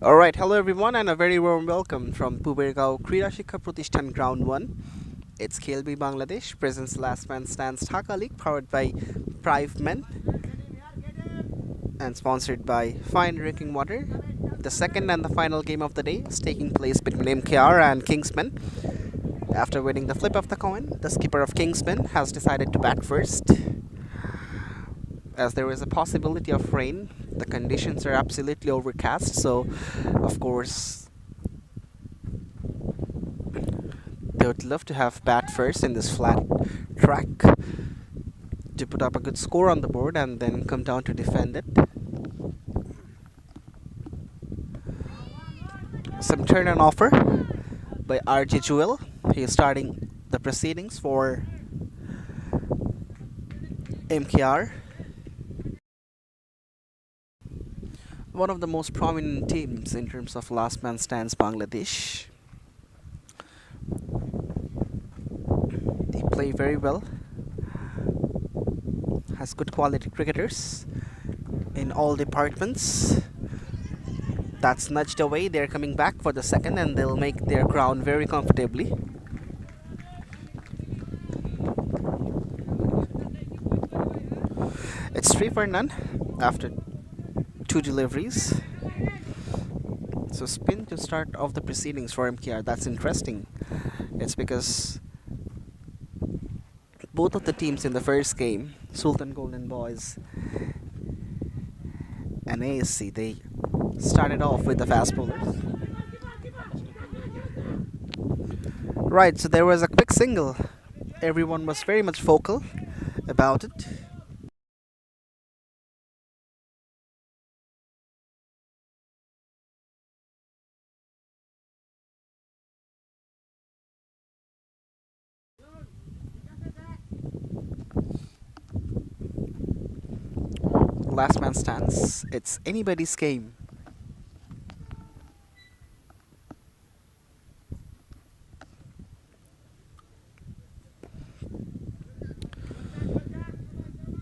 Alright, hello everyone and a very warm welcome from Pubergao Krida Shikha Pratishthan Ground 1. It's Khelbei Bangladesh presents Last Man Stands Dhaka League powered by Prive Men and sponsored by Fine Drinking Water. The second and the final game of the day is taking place between MKR and Kingsmen. After winning the flip of the coin, the skipper of Kingsmen has decided to bat first. As there is a possibility of rain, the conditions are absolutely overcast, so of course they would love to have bat first in this flat track to put up a good score on the board and then come down to defend it. Some turn on offer by RJ Jewel. He is starting the proceedings for MKR. One of the most prominent teams in terms of last man stands Bangladesh. They play very well, has good quality cricketers in all departments. That's nudged away, they're coming back for the second and they'll make their ground very comfortably. It's 3 for none after 2 deliveries. So spin to start off the proceedings for MKR. That's interesting. It's because both of the teams in the first game, Sultan Golden Boys and ASC, they started off with the fast bowlers. Right, so there was a quick single. Everyone was very much vocal about it. Last man stands. It's anybody's game.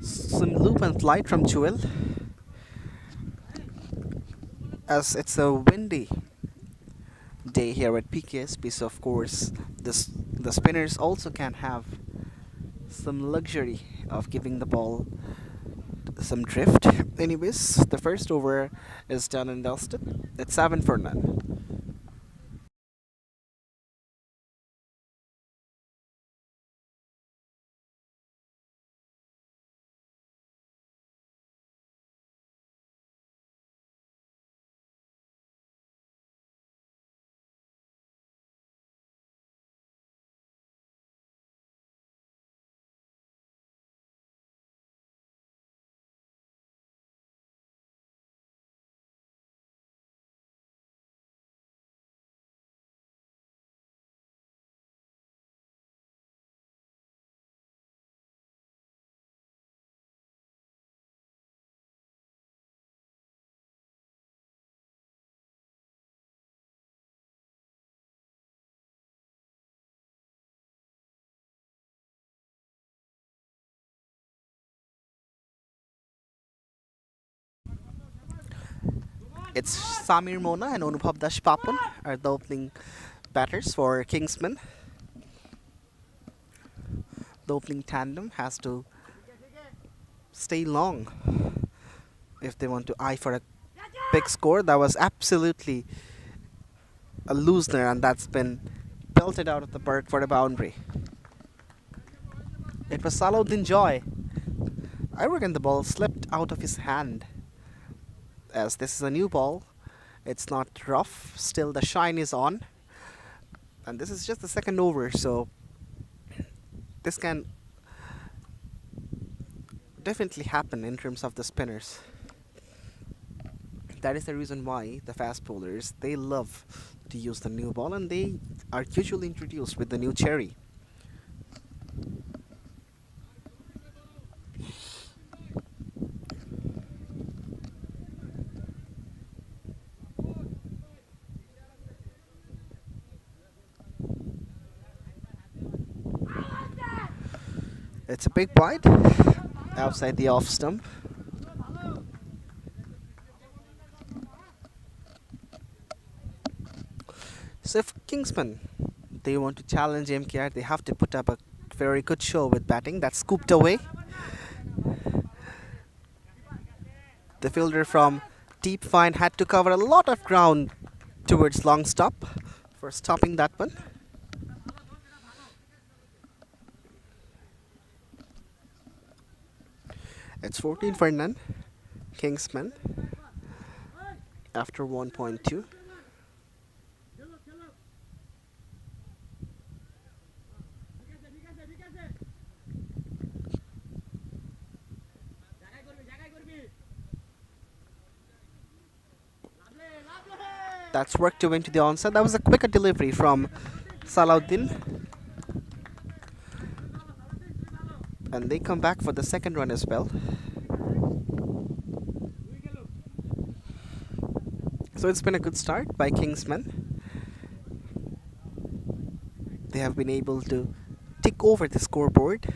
Some loop and flight from Jewel. As it's a windy day here at PKSP, so of course the spinners also can have some luxury of giving the ball some drift. Anyways, the first over is done and dusted. It's 7 for none. It's Samir Mona and Anubhav Dash Papun are the opening batters for Kingsmen. The opening tandem has to stay long if they want to eye for a big score. That was absolutely a loosener and that's been belted out of the park for a boundary. It was Salahuddin Joy. I reckon the ball slipped out of his hand. As this is a new ball, it's not rough, still the shine is on. And this is just the second over, so this can definitely happen in terms of the spinners. That is the reason why the fast bowlers, they love to use the new ball and they are usually introduced with the new cherry. It's a big bite outside the off stump. So if Kingsmen they want to challenge MKR, they have to put up a very good show with batting. That's scooped away. The fielder from deep fine had to cover a lot of ground towards long stop for stopping that one. It's 14 for none. Kingsmen after 1.2. That's worked to into the onside. That was a quicker delivery from Salahuddin. And they come back for the second run as well. So it's been a good start by Kingsmen. They have been able to tick over the scoreboard.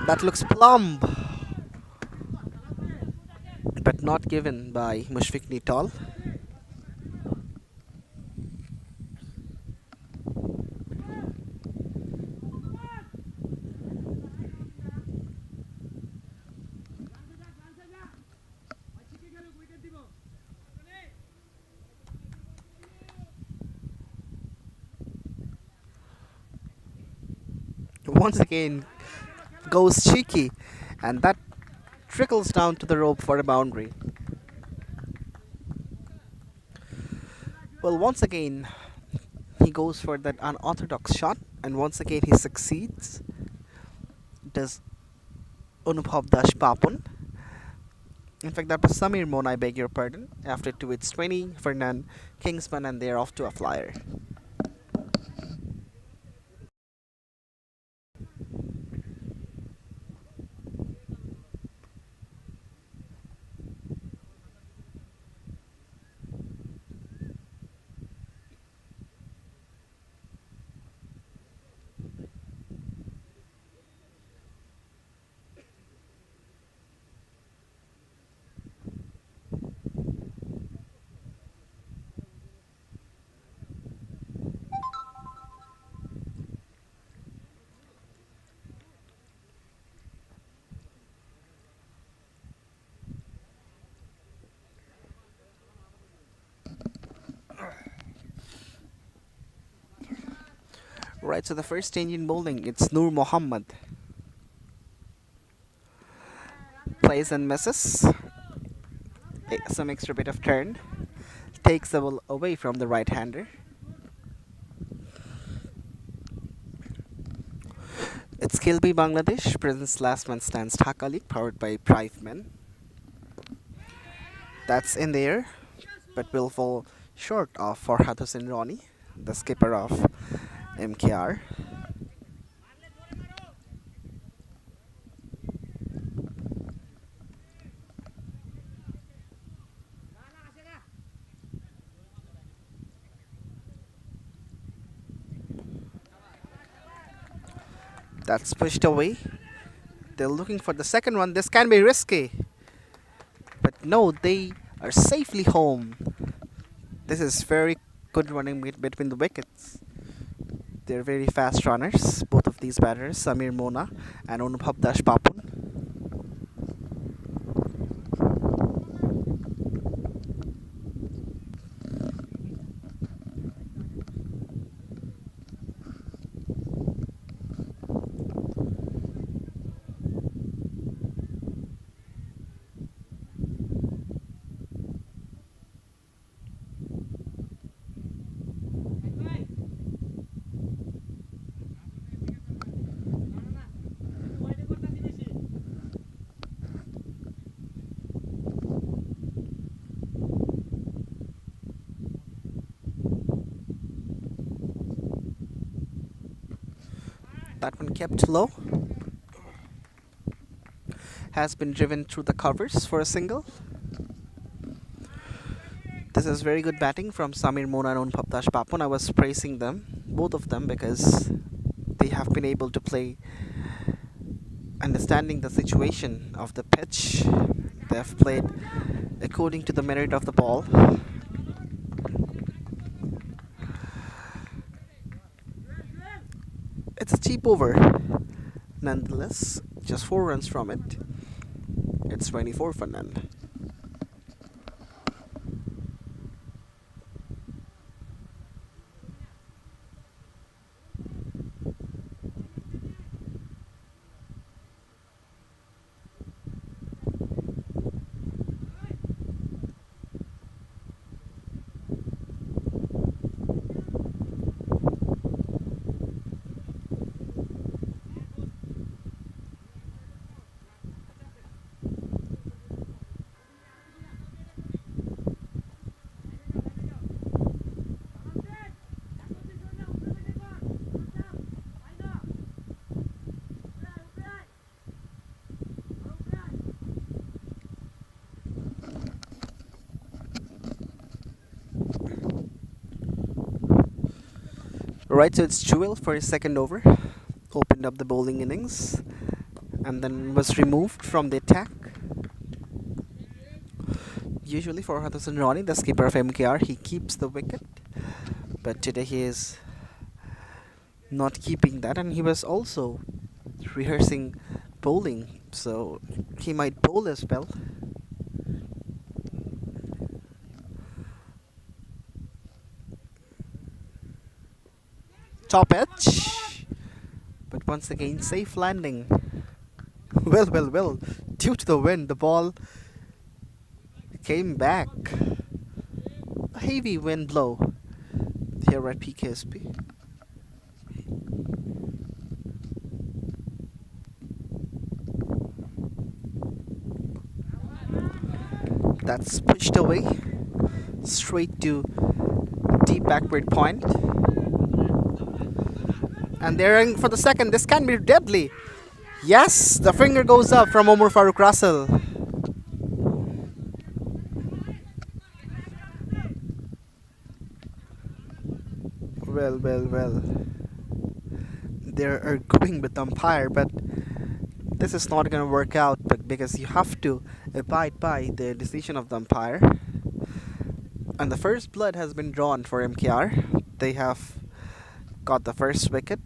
That looks plumb, but not given by Mushfiq Nital. Once again goes cheeky, and that trickles down to the rope for a boundary. Well, once again he goes for that unorthodox shot, and once again he succeeds. Does Anubhav Dash Papun. In fact, that was Samir Mon, I beg your pardon. After 2, it's 20 for none. Kingsman, and they're off to a flyer. Right, so the first change in bowling, it's Noor Mohammed. Plays and misses. Some extra bit of turn. Takes the ball away from the right-hander. It's Khelbei Bangladesh, presents last man stands Dhaka League, powered by Prive men. That's in there, but will fall short of Farhad Hussain Roni, the skipper of MKR. That's pushed away. They're looking for the second one. This can be risky. But no, they are safely home. This is very good running between the wickets. They're very fast runners, both of these batters, Samir Mona and Anubhav Dash Papun. That one kept low. Has been driven through the covers for a single. This is very good batting from Samir Mona and Anubhav Dash Papun. I was praising them, both of them, because they have been able to play understanding the situation of the pitch. They have played according to the merit of the ball. It's a cheap over. Nonetheless, just 4 runs from it. It's 24 for none. Right, so it's Jewel for his second over. Opened up the bowling innings and then was removed from the attack. Usually for Hudson Ronnie, the skipper of MKR, he keeps the wicket. But today he is not keeping that, and he was also rehearsing bowling, so he might bowl as well. Top edge, but once again safe landing. Well, due to the wind the ball came back. A heavy wind blow here at PKSP. That's pushed away straight to deep backward point. And they're in for the second. This can be deadly. Yes, the finger goes up from Omar Farooq Russell. Well. They're arguing with the umpire, but this is not going to work out because you have to abide by the decision of the umpire. And the first blood has been drawn for MKR. They have got the first wicket.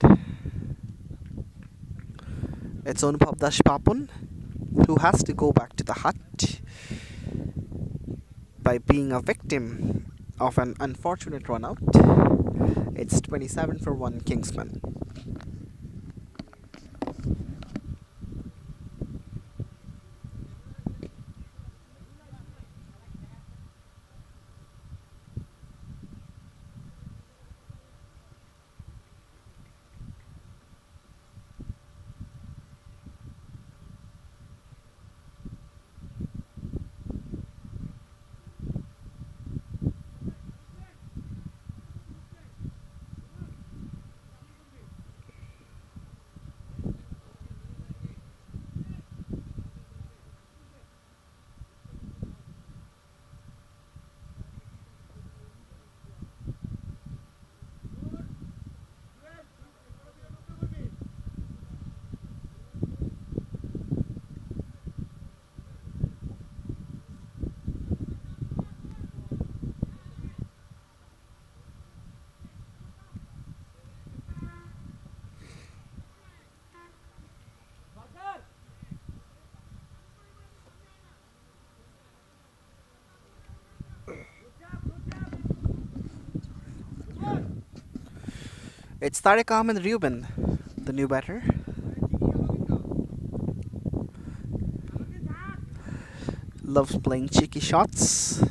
It's Onupap Dashpapun who has to go back to the hut by being a victim of an unfortunate run out. It's 27 for 1 Kingsmen. It's Tariq Ahmed Reuben, the new batter. Loves playing cheeky shots.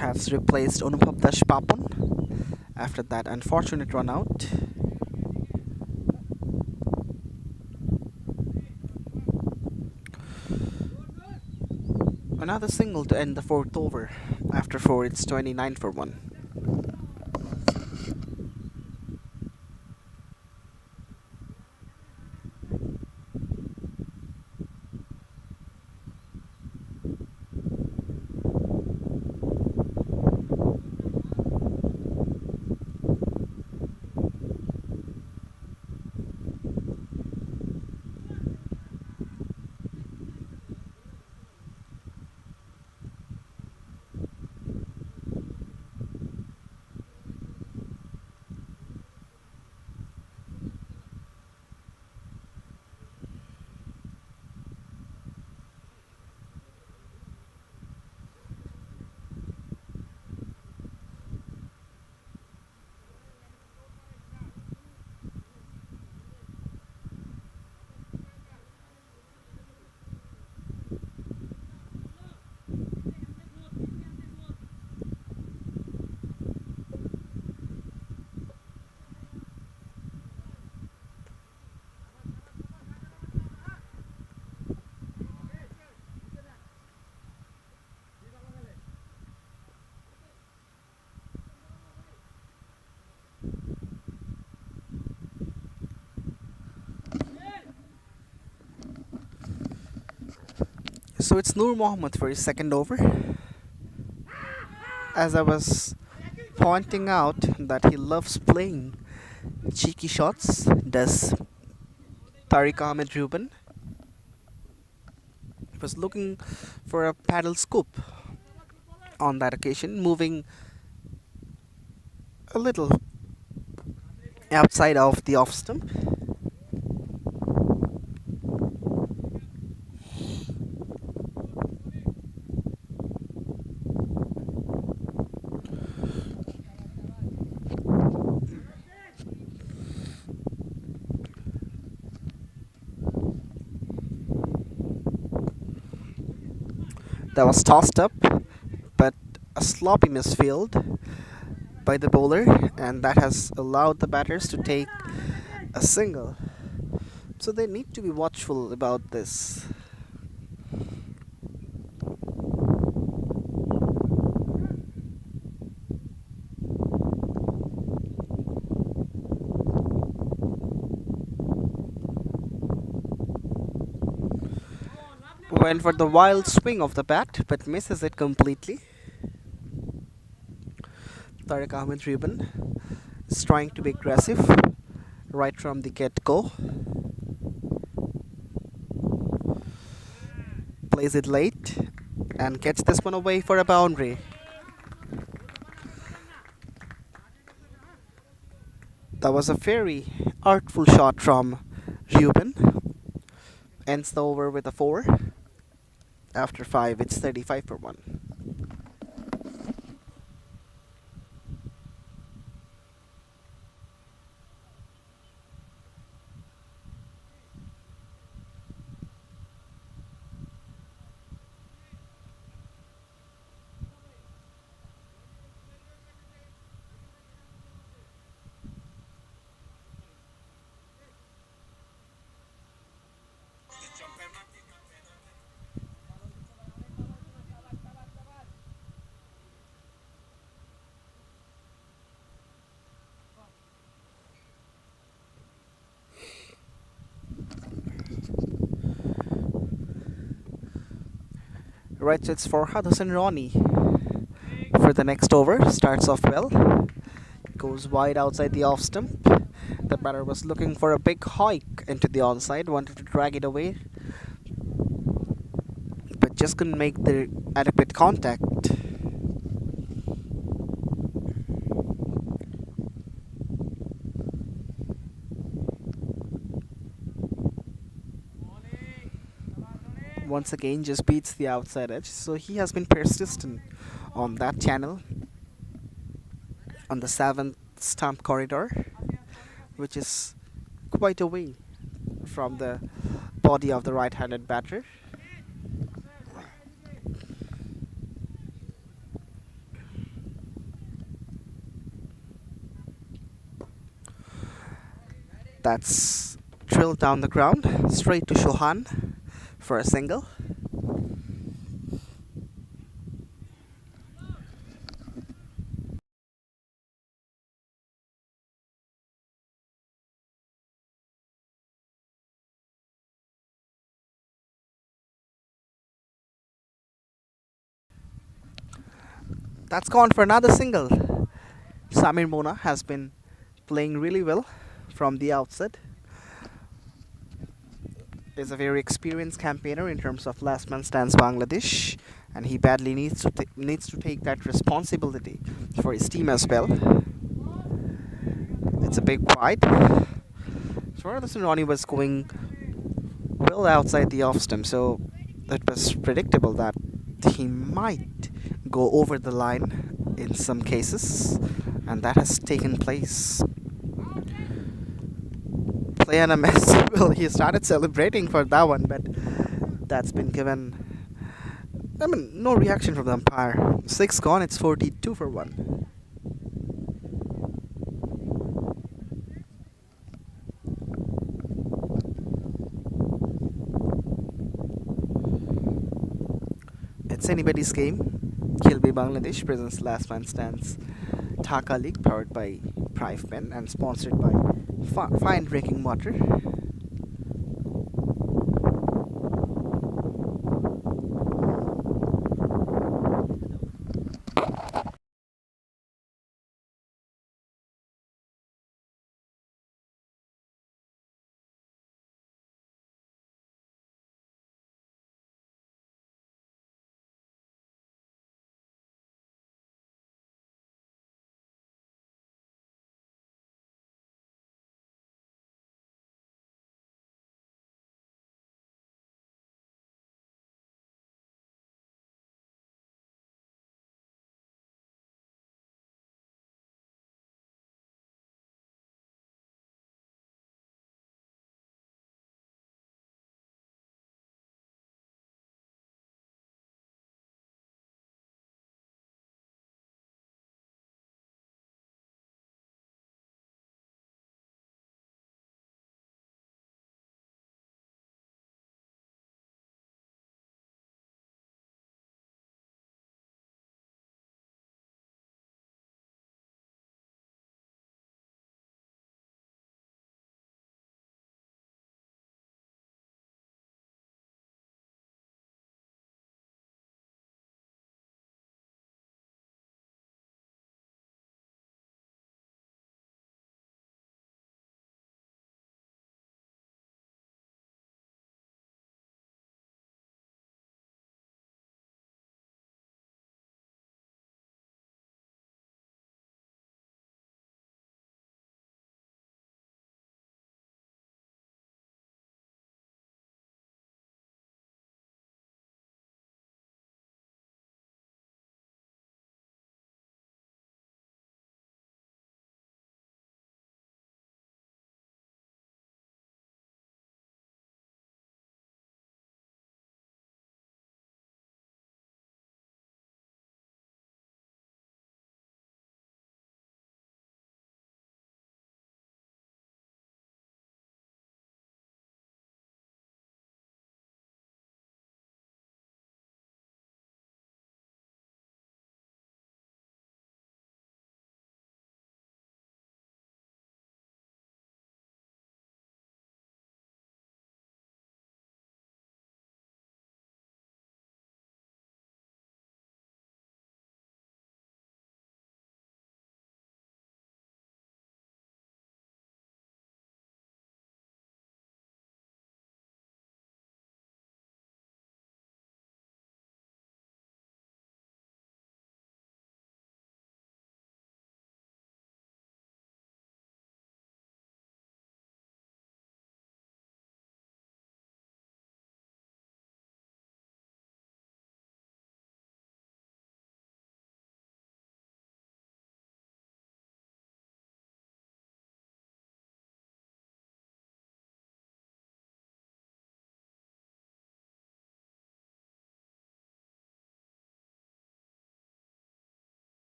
Has replaced Onupap Dashpapun after that unfortunate run out. Another single to end the fourth over. After 4, it's 29 for 1. So it's Noor Mohammed for his second over. As I was pointing out that he loves playing cheeky shots, does Tariq Ahmed Ruben. He was looking for a paddle scoop on that occasion, moving a little outside of the off stump. That was tossed up, but a sloppy misfield by the bowler, and that has allowed the batters to take a single. So they need to be watchful about this. Went for the wild swing of the bat, but misses it completely. Tariq Ahmed Ruben is trying to be aggressive right from the get-go. Plays it late and gets this one away for a boundary. That was a very artful shot from Ruben. Ends the over with a 4. After 5, it's 35 for 1. Right, so it's for Hudson Ronnie for the next over. Starts off well. Goes wide outside the off stump. The batter was looking for a big hike into the onside, wanted to drag it away, but just couldn't make the adequate contact. Once again just beats the outside edge, so he has been persistent on that channel on the 7th stump corridor, which is quite away from the body of the right-handed batter. That's drilled down the ground straight to Shohan for a single. That's gone for another single. Samir Mona has been playing really well from the outset. Is a very experienced campaigner in terms of last man stands Bangladesh, and he badly needs to take that responsibility for his team as well. It's a big wide. So Ronnie was going well outside the off stump, so it was predictable that he might go over the line in some cases, and that has taken place. Play on a mess. Well, he started celebrating for that one, but that's been given. I mean, no reaction from the umpire. 6 gone, it's 42 for 1. It's anybody's game. Khelbei Bangladesh presents Last Man Stands Dhaka League, powered by Prive and sponsored by Fine Drinking Water.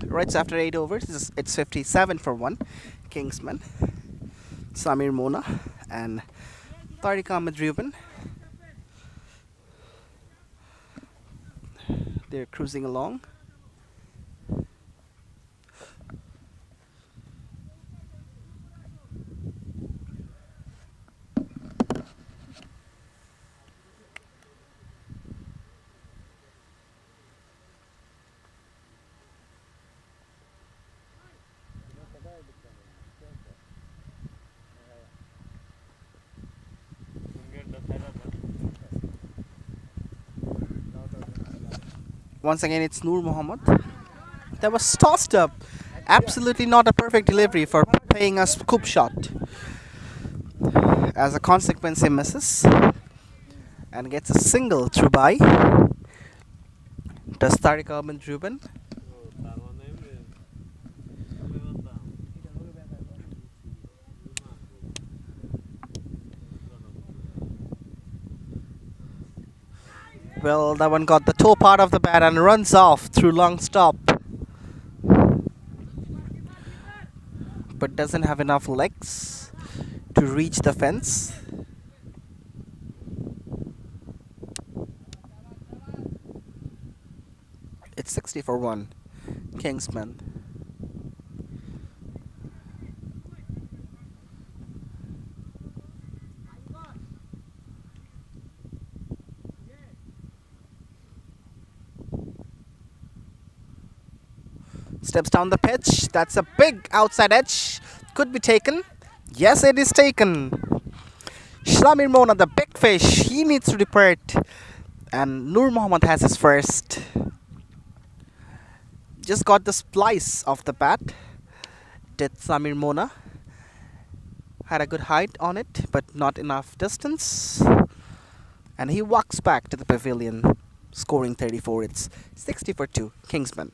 Right, so after 8 overs, it's 57 for 1. Kingsmen, Samir Mona, and Tariq Ahmed Ruben. They're cruising along. Once again, it's Noor Mohammed. That was tossed up. Absolutely not a perfect delivery for playing a scoop shot. As a consequence, he misses and gets a single through by. Does Tariq Ahmed Ruben? Well, that one got the toe part of the bat and runs off through long stop. But doesn't have enough legs to reach the fence. It's 60 for 1. Kingsman. Steps down the pitch. That's a big outside edge. Could be taken. Yes, it is taken. Shlamir Mona, the big fish. He needs to depart. And Noor Mohammed has his first. Just got the splice of the bat. Did Samir Mona. Had a good height on it, but not enough distance. And he walks back to the pavilion, scoring 34. It's 60 for 2. Kingsman.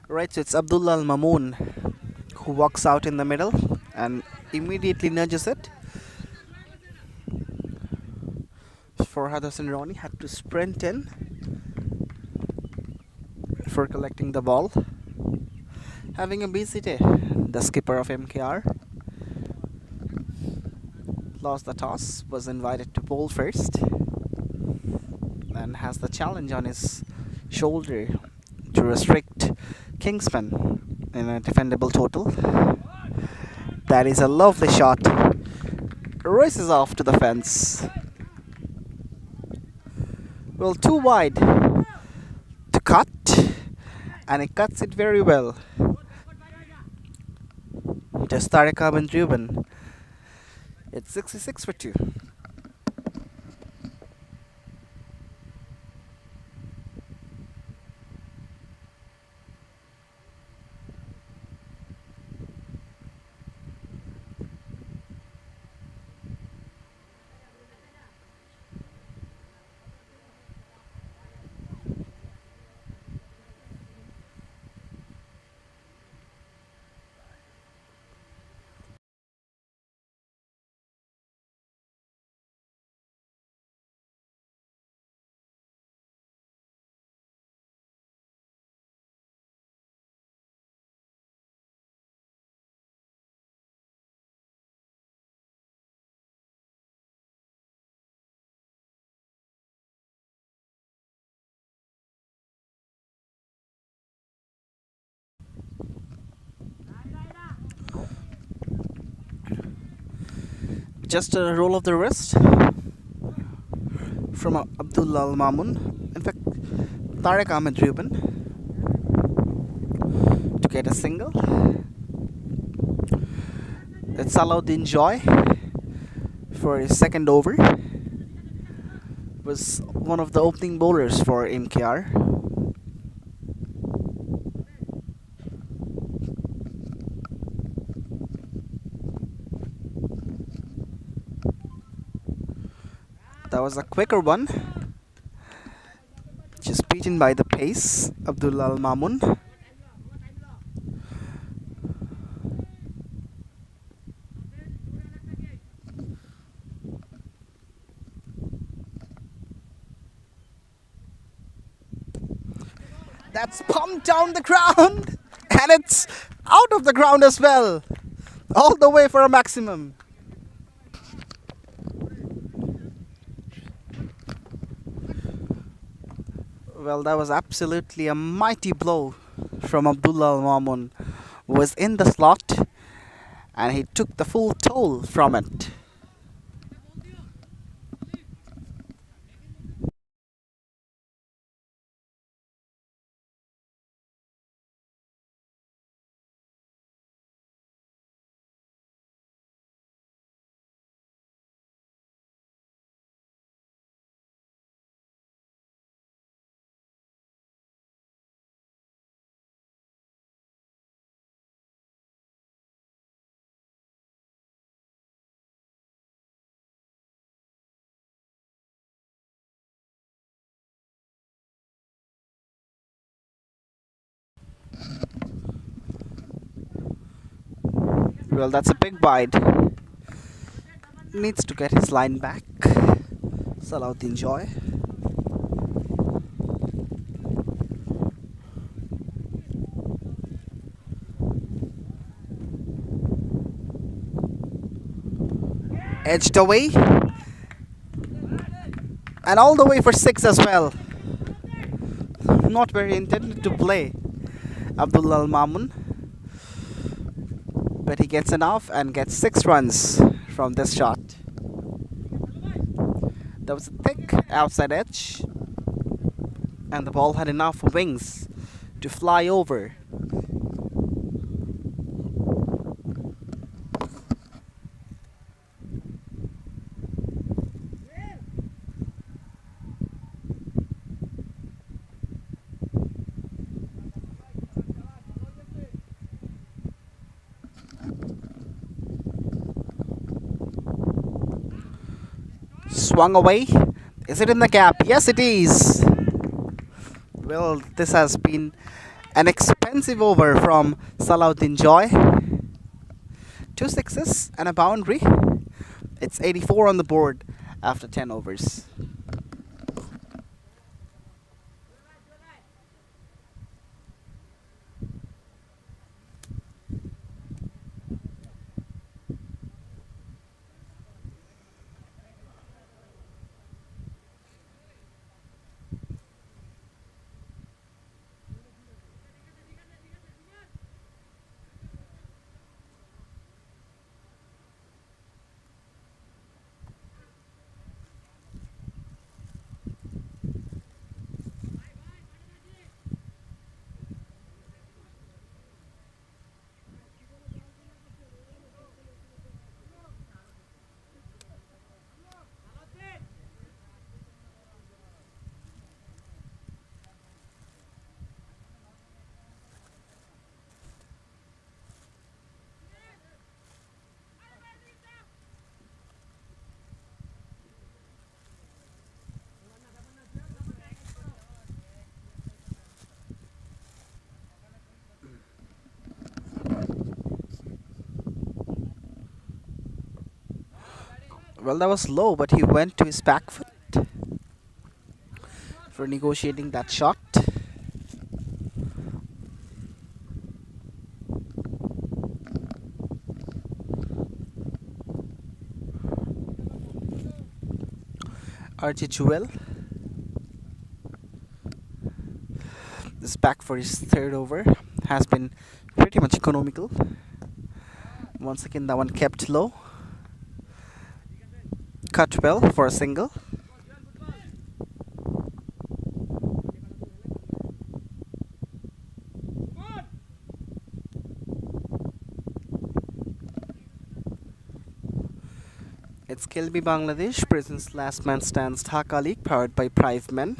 Right, so it's Abdullah Al Mamoon who walks out in the middle and immediately nudges it. For Hudson Ronnie had to sprint in for collecting the ball. Having a busy day, the skipper of MKR lost the toss, was invited to bowl first, and has the challenge on his shoulder to restrict Kingsman in a defendable total. That is a lovely shot. Races off to the fence. Well, too wide to cut, and it cuts it very well. Just Tariq Ahmed Ruben. It's 66 for 2. Just a roll of the wrist from Abdullah Al Mamun. In fact, Tariq Ahmed Ruben to get a single. It's Salahuddin Joy for his second over. Was one of the opening bowlers for MKR. That was a quicker one. Just beaten by the pace, Abdullah Al Mamun. That's pumped down the ground, and it's out of the ground as well, all the way for a maximum. Well, that was absolutely a mighty blow from Abdullah Al Mamun, who was in the slot, and he took the full toll from it. Well, that's a big bite. Needs to get his line back. Salahuddin Joy. Edged away. And all the way for 6 as well. Not very intended to play, Abdullah Al Mamun. But he gets enough and gets 6 runs from this shot. That was a thick outside edge, and the ball had enough wings to fly over. Swung away. Is it in the gap? Yes, it is. Well, this has been an expensive over from Salahuddin Joy. 2 sixes and a boundary. It's 84 on the board after 10 overs. Well, that was low, but he went to his back foot for negotiating that shot. RJ Jewel is back for his 3rd over. Has been pretty much economical. Once again, that one kept low. Cut well for a single. It's Khelbei Bangladesh presents Last Man Stands Dhaka League powered by Prive Men.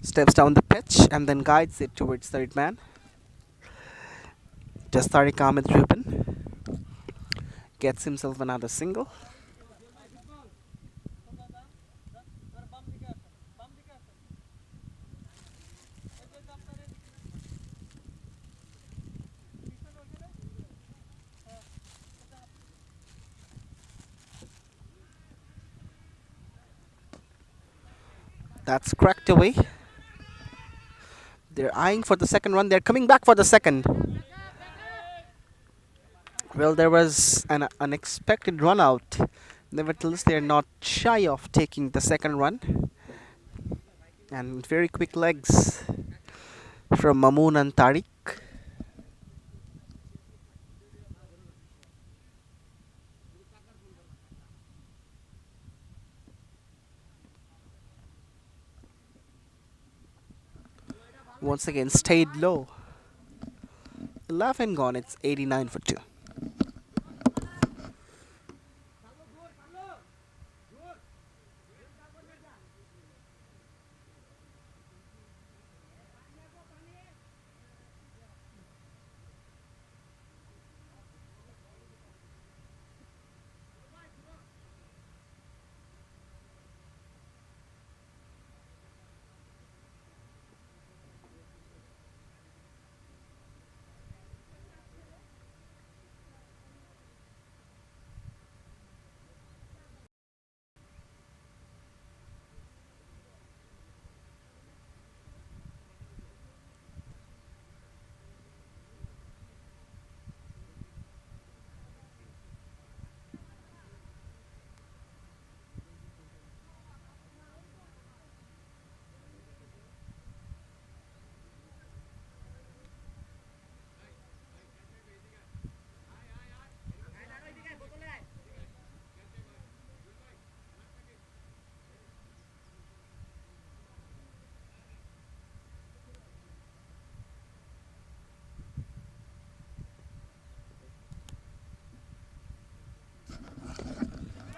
Steps down the pitch and then guides it towards third man. Just Tariq Ahmed Ruben gets himself another single. That's cracked away. They're eyeing for the second run. They're coming back for the second. Well, there was an unexpected run out. Nevertheless, they're not shy of taking the second run. And very quick legs from Mamoon and Tariq. Once again, stayed low. Laugh and gone, it's 89 for 2.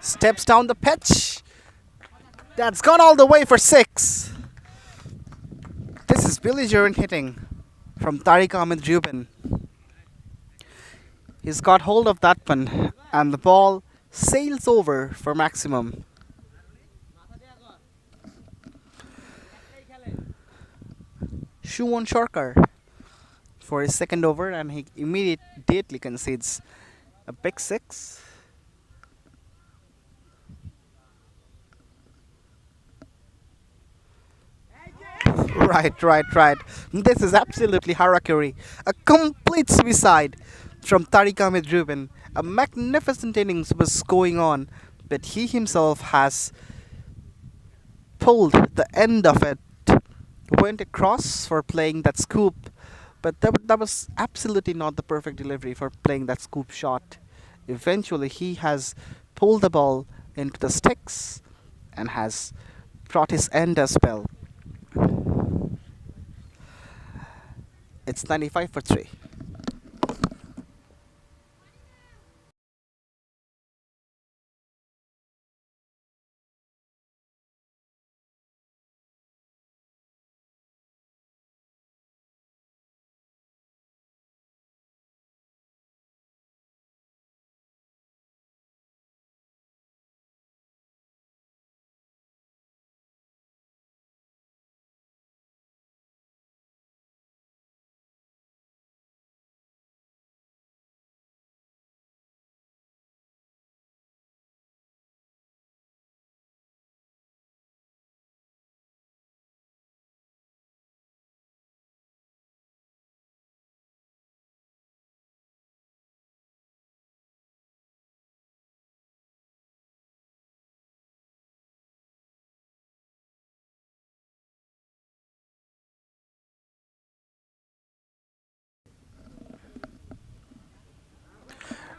Steps down the pitch. That's gone all the way for 6. This is belligerent hitting from Tariq Ahmed Ruben. He's got hold of that one and the ball sails over for maximum. Shuwon Shorkar for his second over and he immediately concedes a big 6. Right. This is absolutely harakiri. A complete suicide from Tariq Ahmed Ruben. A magnificent innings was going on, but he himself has pulled the end of it. Went across for playing that scoop, but that was absolutely not the perfect delivery for playing that scoop shot. Eventually, he has pulled the ball into the sticks and has brought his end as well. It's 95 for 3.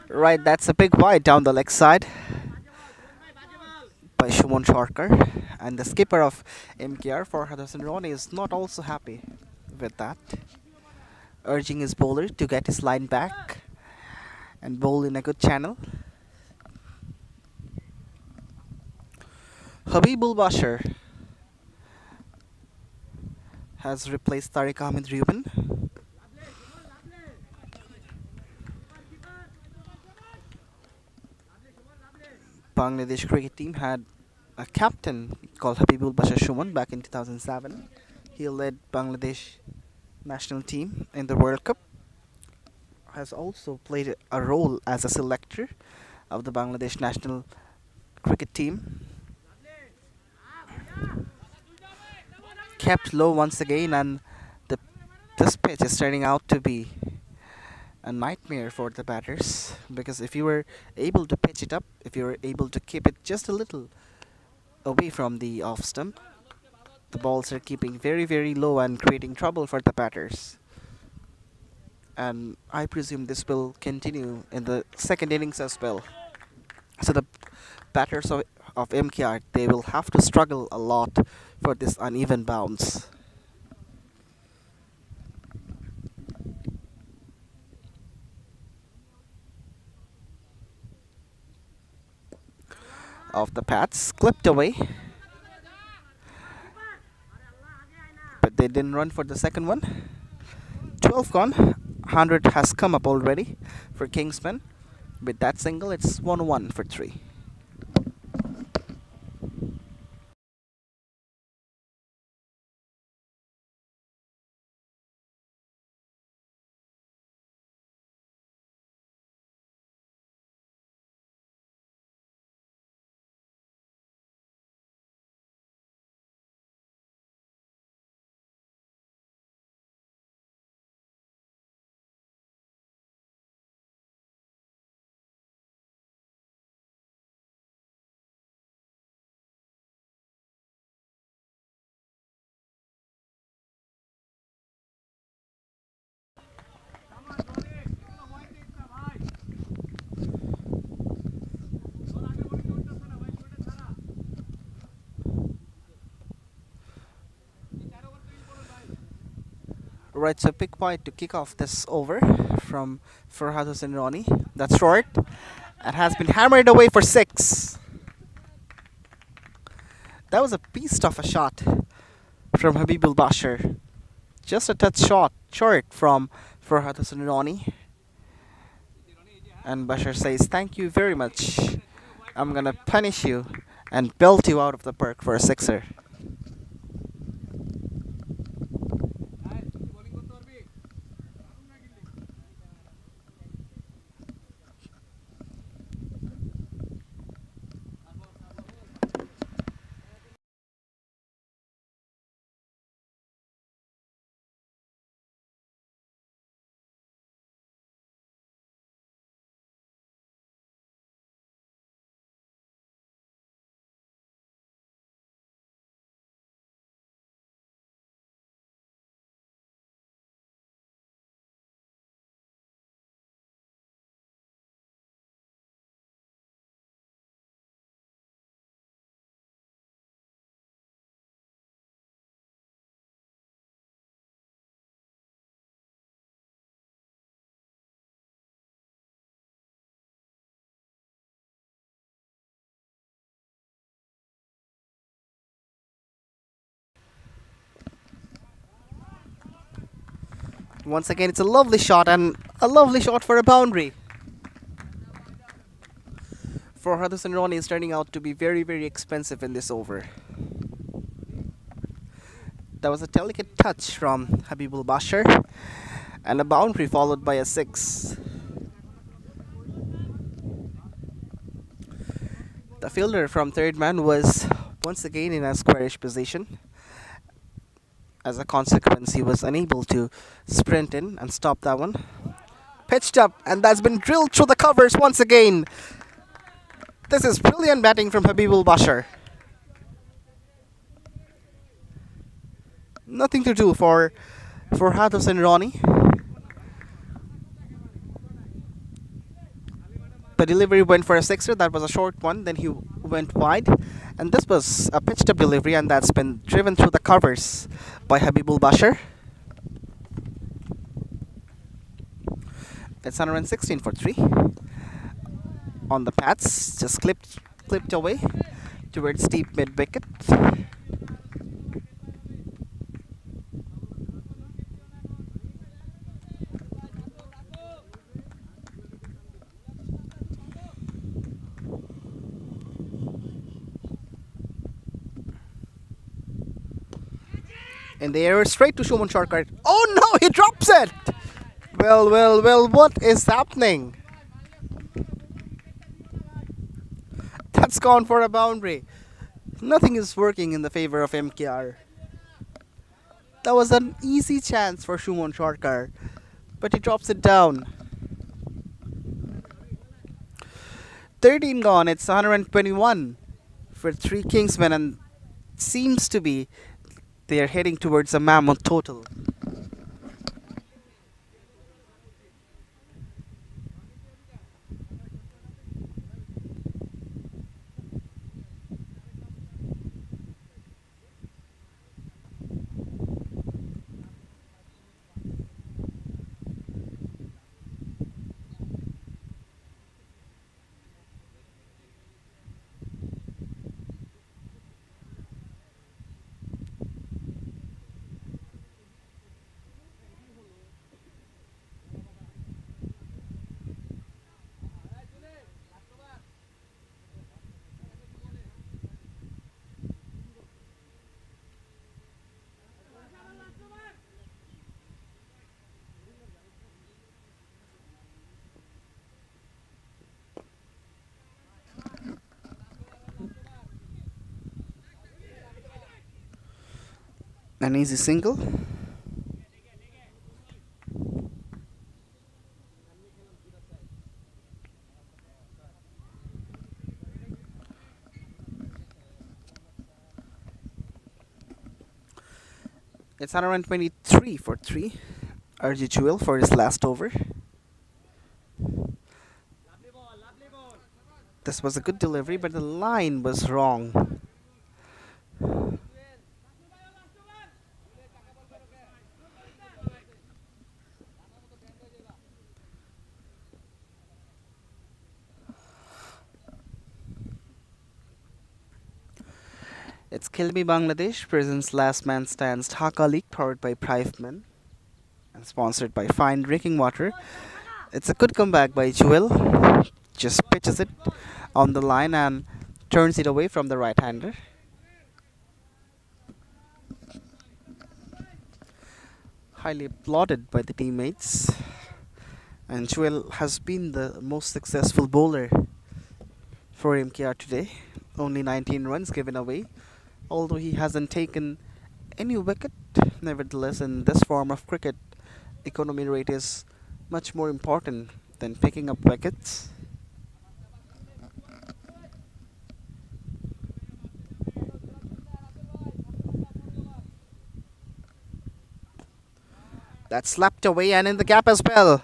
Right, that's a big wide down the leg side by Shumon Sharkar. And the skipper of MKR for Hudson Ronnie is not also happy with that, urging his bowler to get his line back and bowl in a good channel. Habibul Bashar has replaced Tariq Ahmed Ruben. Bangladesh cricket team had a captain called Habibul Bashar Shuman back in 2007. He led Bangladesh national team in the World Cup. Has also played a role as a selector of the Bangladesh national cricket team. Kept low once again, and the, this pitch is turning out to be a nightmare for the batters, because if you were able to pitch it up, if you were able to keep it just a little away from the off stump, the balls are keeping very, very low and creating trouble for the batters. And I presume this will continue in the second innings as well. So the batters of MKR, they will have to struggle a lot for this uneven bounce. Of the pads, clipped away. But they didn't run for the second one. 12 gone. 100 has come up already for Kingsmen. With that single, it's 1-1 for 3. Right, so pick wide to kick off this over from Farhad Hossain Rani. That's short. It has been hammered away for 6. That was a beast of a shot from Habibul Bashar. Just a touch short from Farhad Hossain Rani. And Bashar says, "Thank you very much. I'm gonna punish you and belt you out of the park for a sixer." Once again, it's a lovely shot, and a lovely shot for a boundary. For Hudson Ronnie is turning out to be very, very expensive in this over. That was a delicate touch from Habibul Bashar, and a boundary followed by a 6. The fielder from third man was once again in a squarish position. As a consequence, he was unable to sprint in and stop that one. Pitched up, and that's been drilled through the covers once again. This is brilliant batting from Habibul Bashar. Nothing to do for Hudson Ronnie. delivery went for a sixer. That was a short one. Then he went wide. And this was a pitched up delivery, and that's been driven through the covers by Habibul Bashar. It's 116 for 3. On the pads, just clipped away towards deep mid wicket. In the air, straight to Shuman Sharkar. Oh no, he drops it! Well, what is happening? That's gone for a boundary. Nothing is working in the favor of MKR. That was an easy chance for Shuman Sharkar, but he drops it down. 13 gone, it's 121 for 3 Kingsmen, and seems to be they are heading towards a mammoth total. An easy single. It's 123 for 3. RG Jewel for his last over. This was a good delivery, but the line was wrong. It's Khelbei Bangladesh presents Last Man Stands Dhaka League, powered by Prive and sponsored by Fine Drinking Water. It's a good comeback by Jewel. Just pitches it on the line and turns it away from the right-hander. Highly applauded by the teammates. And Jewel has been the most successful bowler for MKR today. Only 19 runs given away. Although he hasn't taken any wicket, nevertheless in this form of cricket, economy rate is much more important than picking up wickets. That's slapped away and in the gap as well.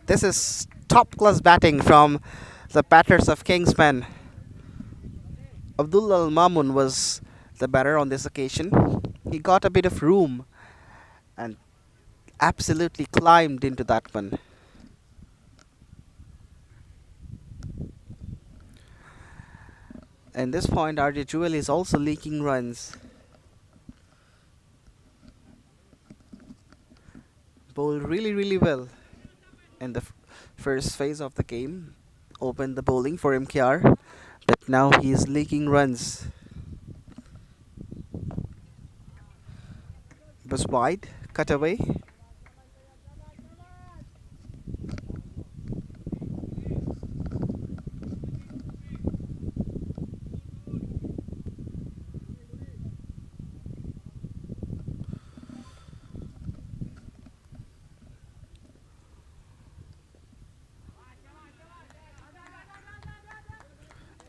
This is top class batting from the batters of Kingsmen. Abdullah Al Mamun was the batter on this occasion. He got a bit of room and absolutely climbed into that one. At this point, RJ Jewel is also leaking runs. Bowled really well in the first phase of the game. Opened the bowling for MKR. But now he is leaking runs. It was wide, cut away.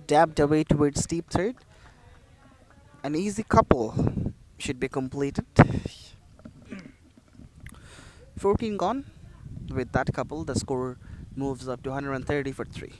Dabbed away towards deep third. An easy couple should be completed. 14 gone. With that couple, the score Moves up to 130 for 3.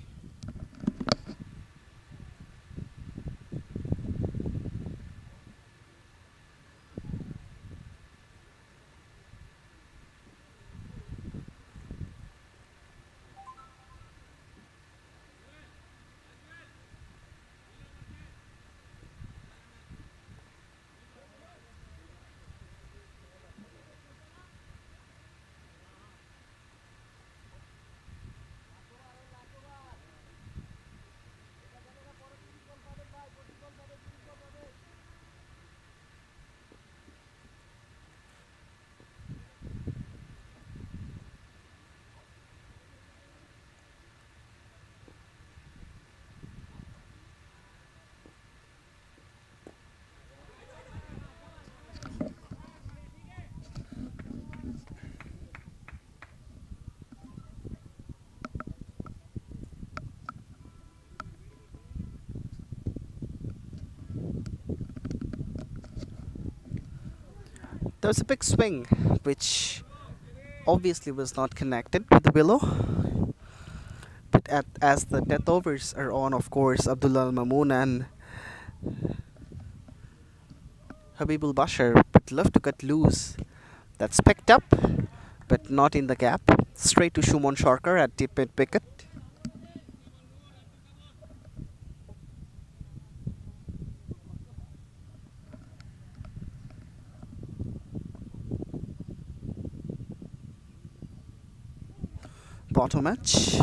There was a big swing, which obviously was not connected with the willow. But as the death overs are on, of course, Abdullah Mamoon and Habibul Bashar would love to cut loose. That's picked up, but not in the gap. Straight to Shumon Sharkar at deep mid wicket. Bottom match.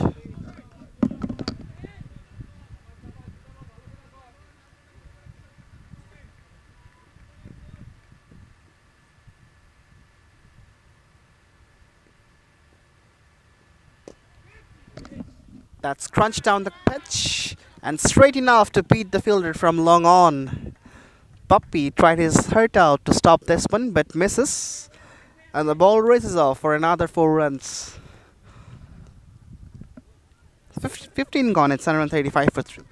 That's crunched down the pitch and straight enough to beat the fielder from long on. Puppy tried his heart out to stop this one but misses. And the ball races off for another 4 runs. 15 gone, it's 135 for 3.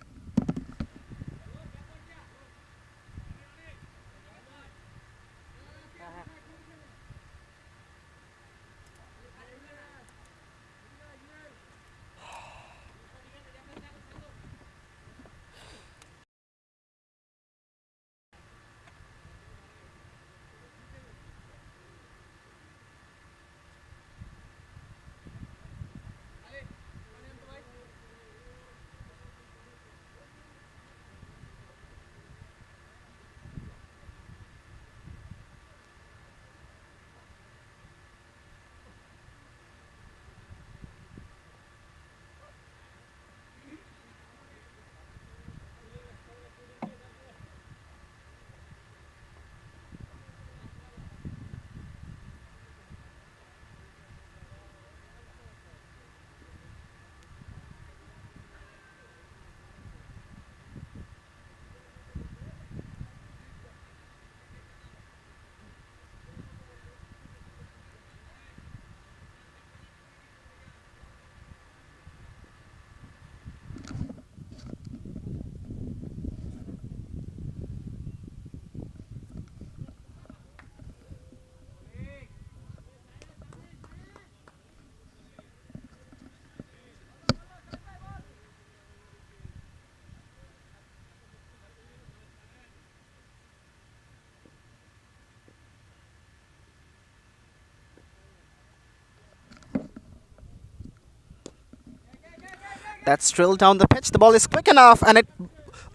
That's drilled down the pitch. The ball is quick enough and it...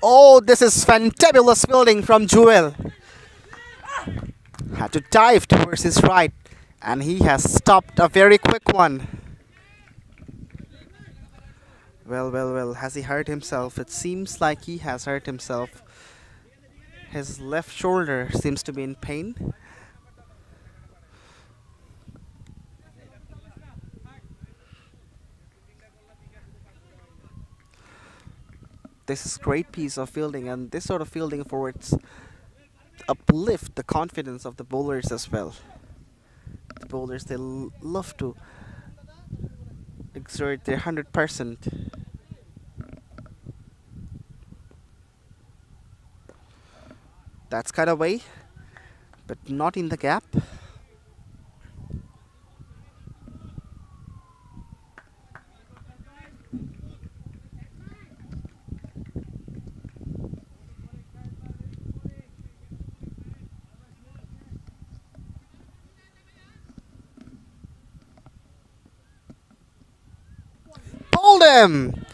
Oh, this is fantabulous fielding from Jewel. Had to dive towards his right and he has stopped a very quick one. Well, has he hurt himself? It seems like he has hurt himself. His left shoulder seems to be in pain. This is great piece of fielding, and this sort of fielding forwards uplift the confidence of the bowlers as well. The bowlers, they love to exert their 100%. That's cut away, but not in the gap. them!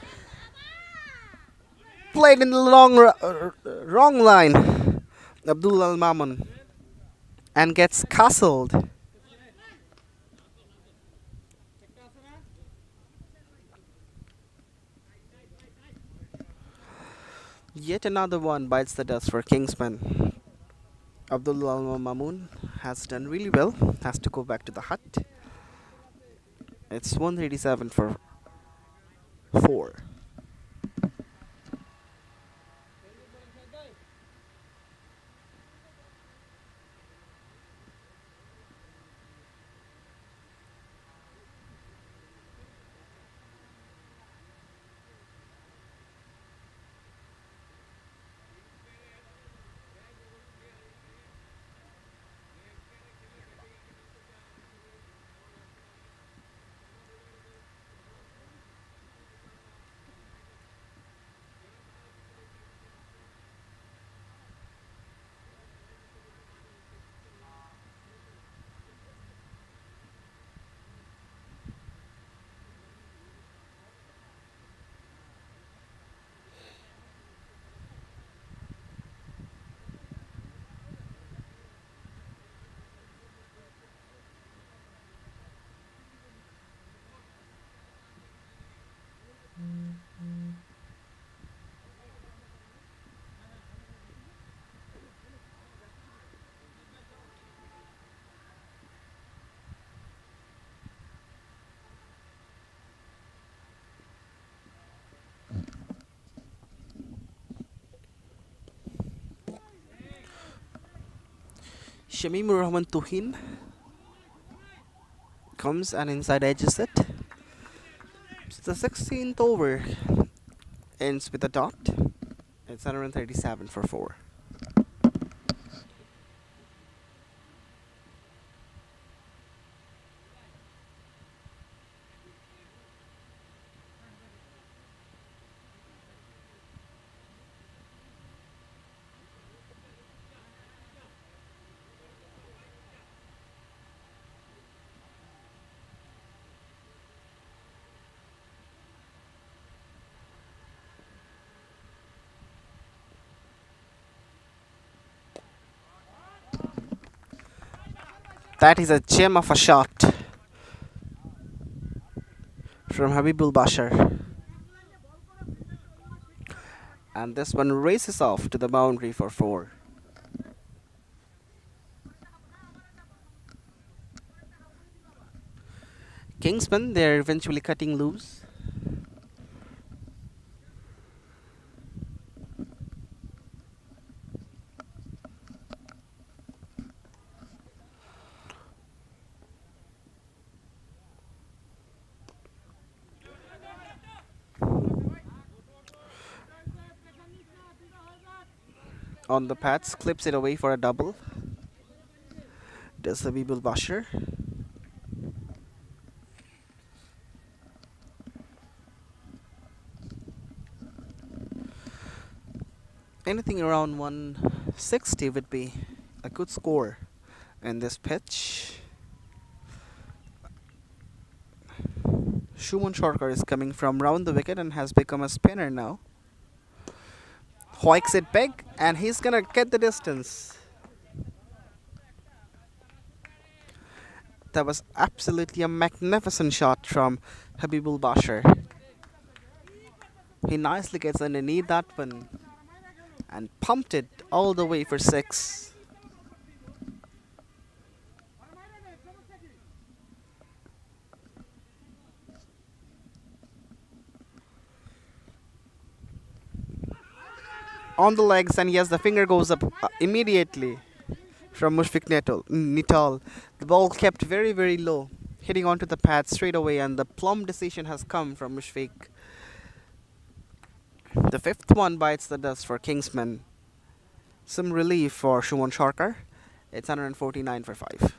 Played in the wrong line. Abdul Al Mamun and gets castled. Yet another one bites the dust for Kingsman. Abdul Al Mamun has done really well. Has to go back to the hut. It's 137 for 4. Shamimur Rahman Tuhin comes and inside edges it. So the 16th over ends with a dot. It's 137 for 4. That is a gem of a shot from Habibul Bashar. And this one races off to the boundary for 4. Kingsmen, they're eventually cutting loose. On the pads, clips it away for a double. Does Habibul Bashar. Anything around 160 would be a good score in this pitch. Shuman Shorkar is coming from round the wicket and has become a spinner now. Hoiks it big and he's gonna get the distance. That was absolutely a magnificent shot from Habibul Bashar. He nicely gets underneath that one and pumped it all the way for 6. On the legs, and yes, the finger goes up immediately from Mushfiq Nital. The ball kept very, very low, hitting onto the pad straight away, and the plumb decision has come from Mushfiq. The 5th one bites the dust for Kingsmen. Some relief for Shuman Sharkar. It's 149 for 5.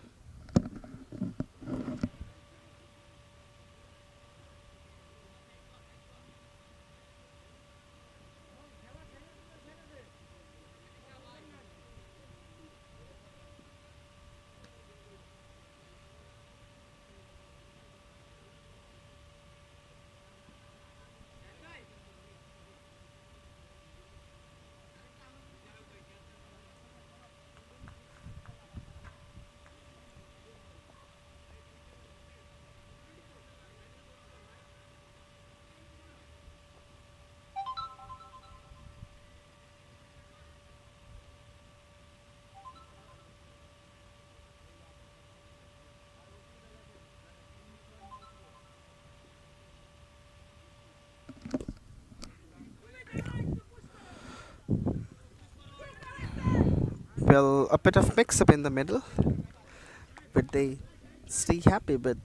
Well, a bit of mix up in the middle, but they stay happy with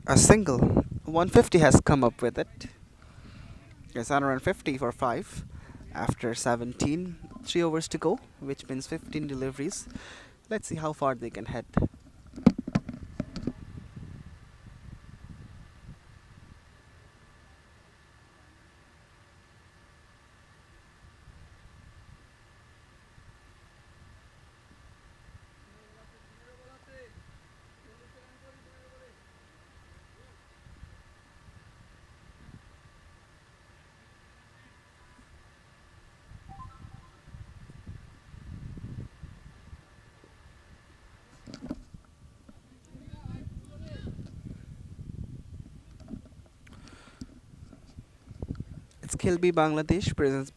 a single. 150 has come up with it. It's 150 for 5 after 17. 3 overs to go, which means 15 deliveries. Let's see how far they can head. It's Khelbei Bangladesh presents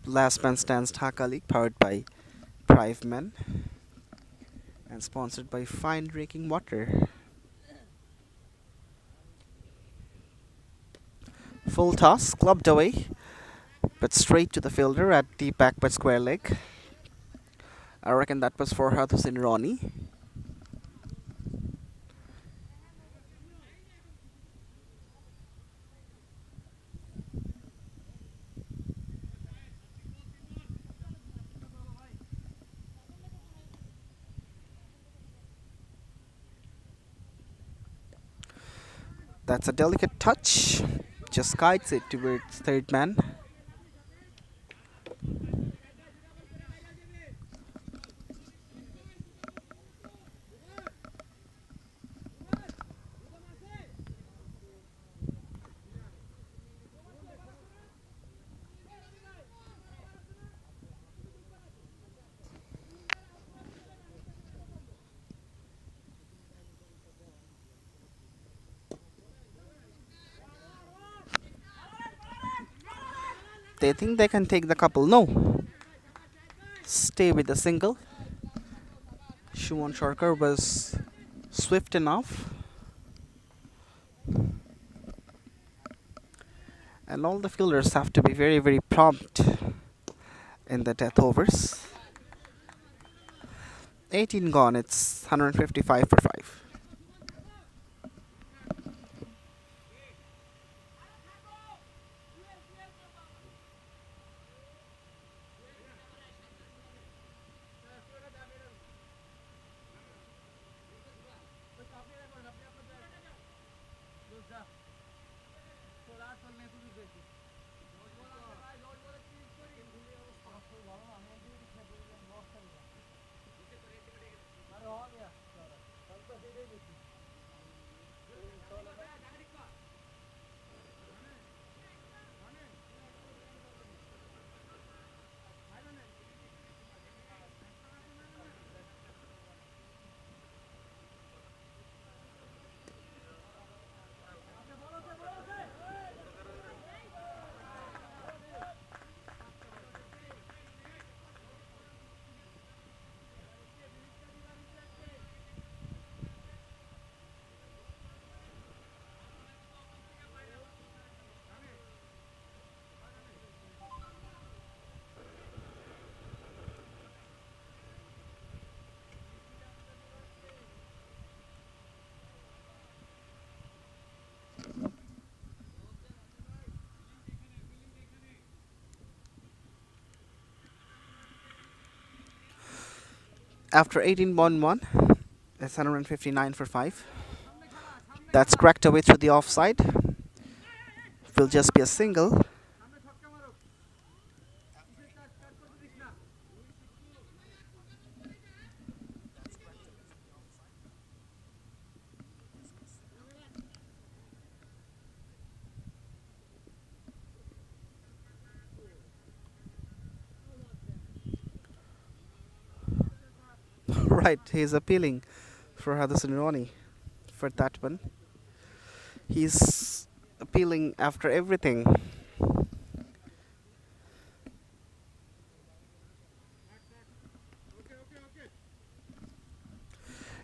Last Man Stands Dhaka League powered by Prive and sponsored by Fine Drinking Water. Full toss, clubbed away, but straight to the fielder at deep back but square leg. I reckon that was for Hussein Ronnie. That's a delicate touch. Just guides it towards third man. They think they can take the couple. No. Stay with the single. Shuman Sharkar was swift enough. And all the fielders have to be very, very prompt in the death overs. 18 gone, it's 155 for 5. After 18-1-1, it's 159 for 5. That's cracked away through the offside. Will just be a single. Right, he's appealing for Hudson Ronnie for that one. He's appealing after everything.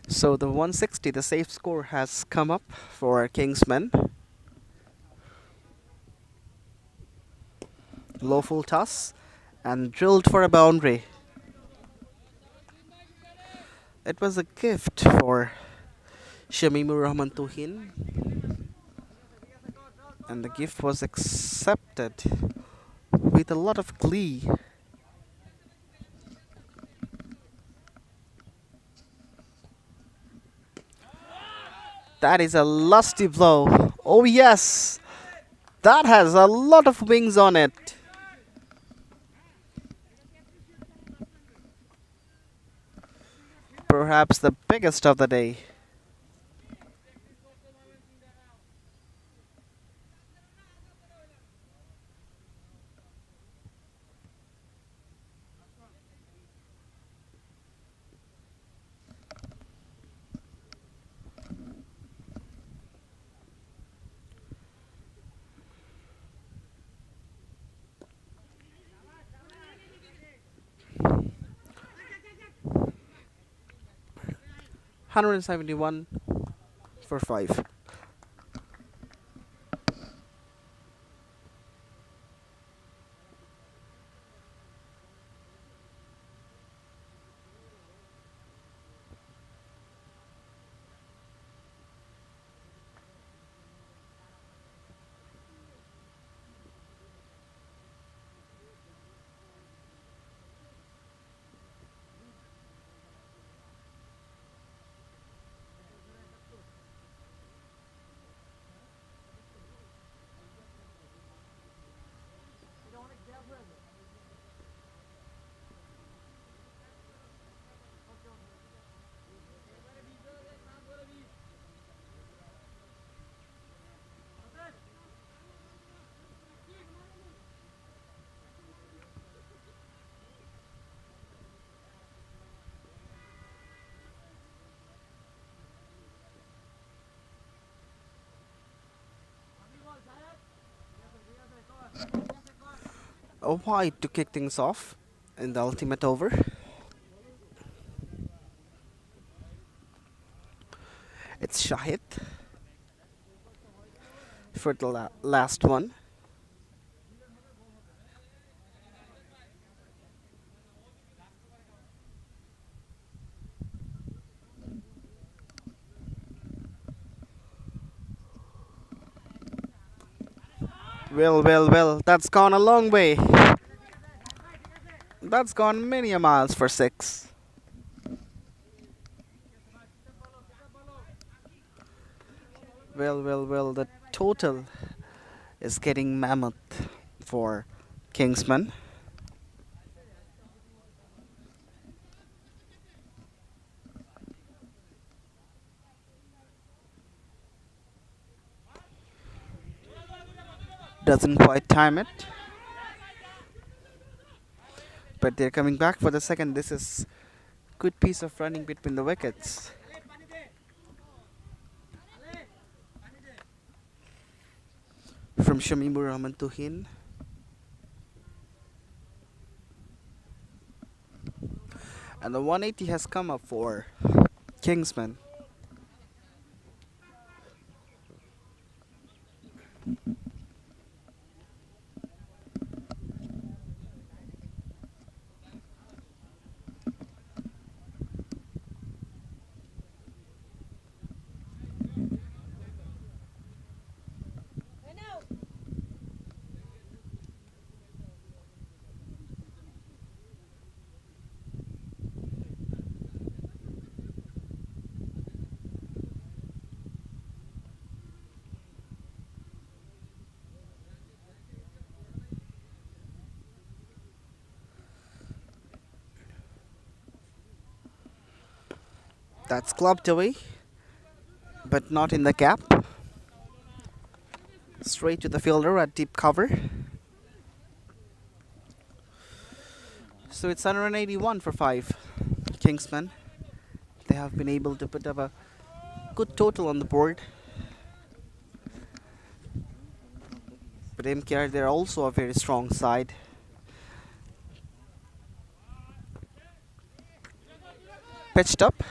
So the 160, the safe score has come up for Kingsmen. Low full toss and drilled for a boundary. It was a gift for Shamimur Rahman Tuhin, and the gift was accepted with a lot of glee. That is a lusty blow. Oh, yes, that has a lot of wings on it. Perhaps the biggest of the day. 171 for 5. A wide to kick things off in the ultimate over. It's Shahid for the last one. Well, that's gone a long way. That's gone many a miles for 6. Well, the total is getting mammoth for Kingsman. Doesn't quite time it, but they're coming back for the second. This is good piece of running between the wickets. From Shamimur Rahman Tuhin. And the 180 has come up for Kingsman. That's clubbed away, but not in the gap. Straight to the fielder at deep cover. So it's 181 for 5. Kingsmen. They have been able to put up a good total on the board. But MKR, they're also a very strong side. Pitched up.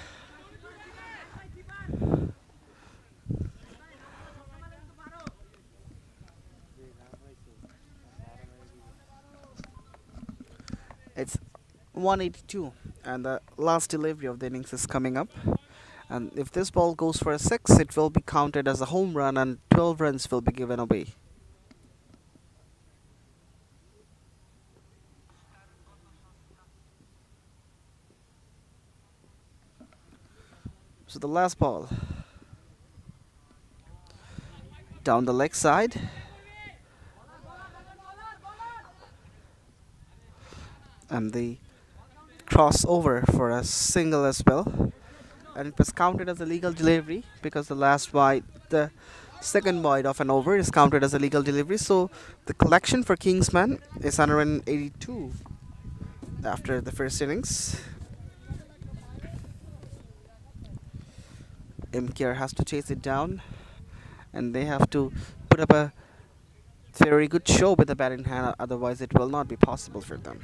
182, and the last delivery of the innings is coming up. And if this ball goes for a 6, it will be counted as a home run and 12 runs will be given away. So the last ball down the leg side, and the crossover for a single as well. And it was counted as a legal delivery because the second wide of an over is counted as a legal delivery. So the collection for Kingsmen is 182 after the first innings. MKR has to chase it down, and they have to put up a very good show with the bat in hand, otherwise it will not be possible for them.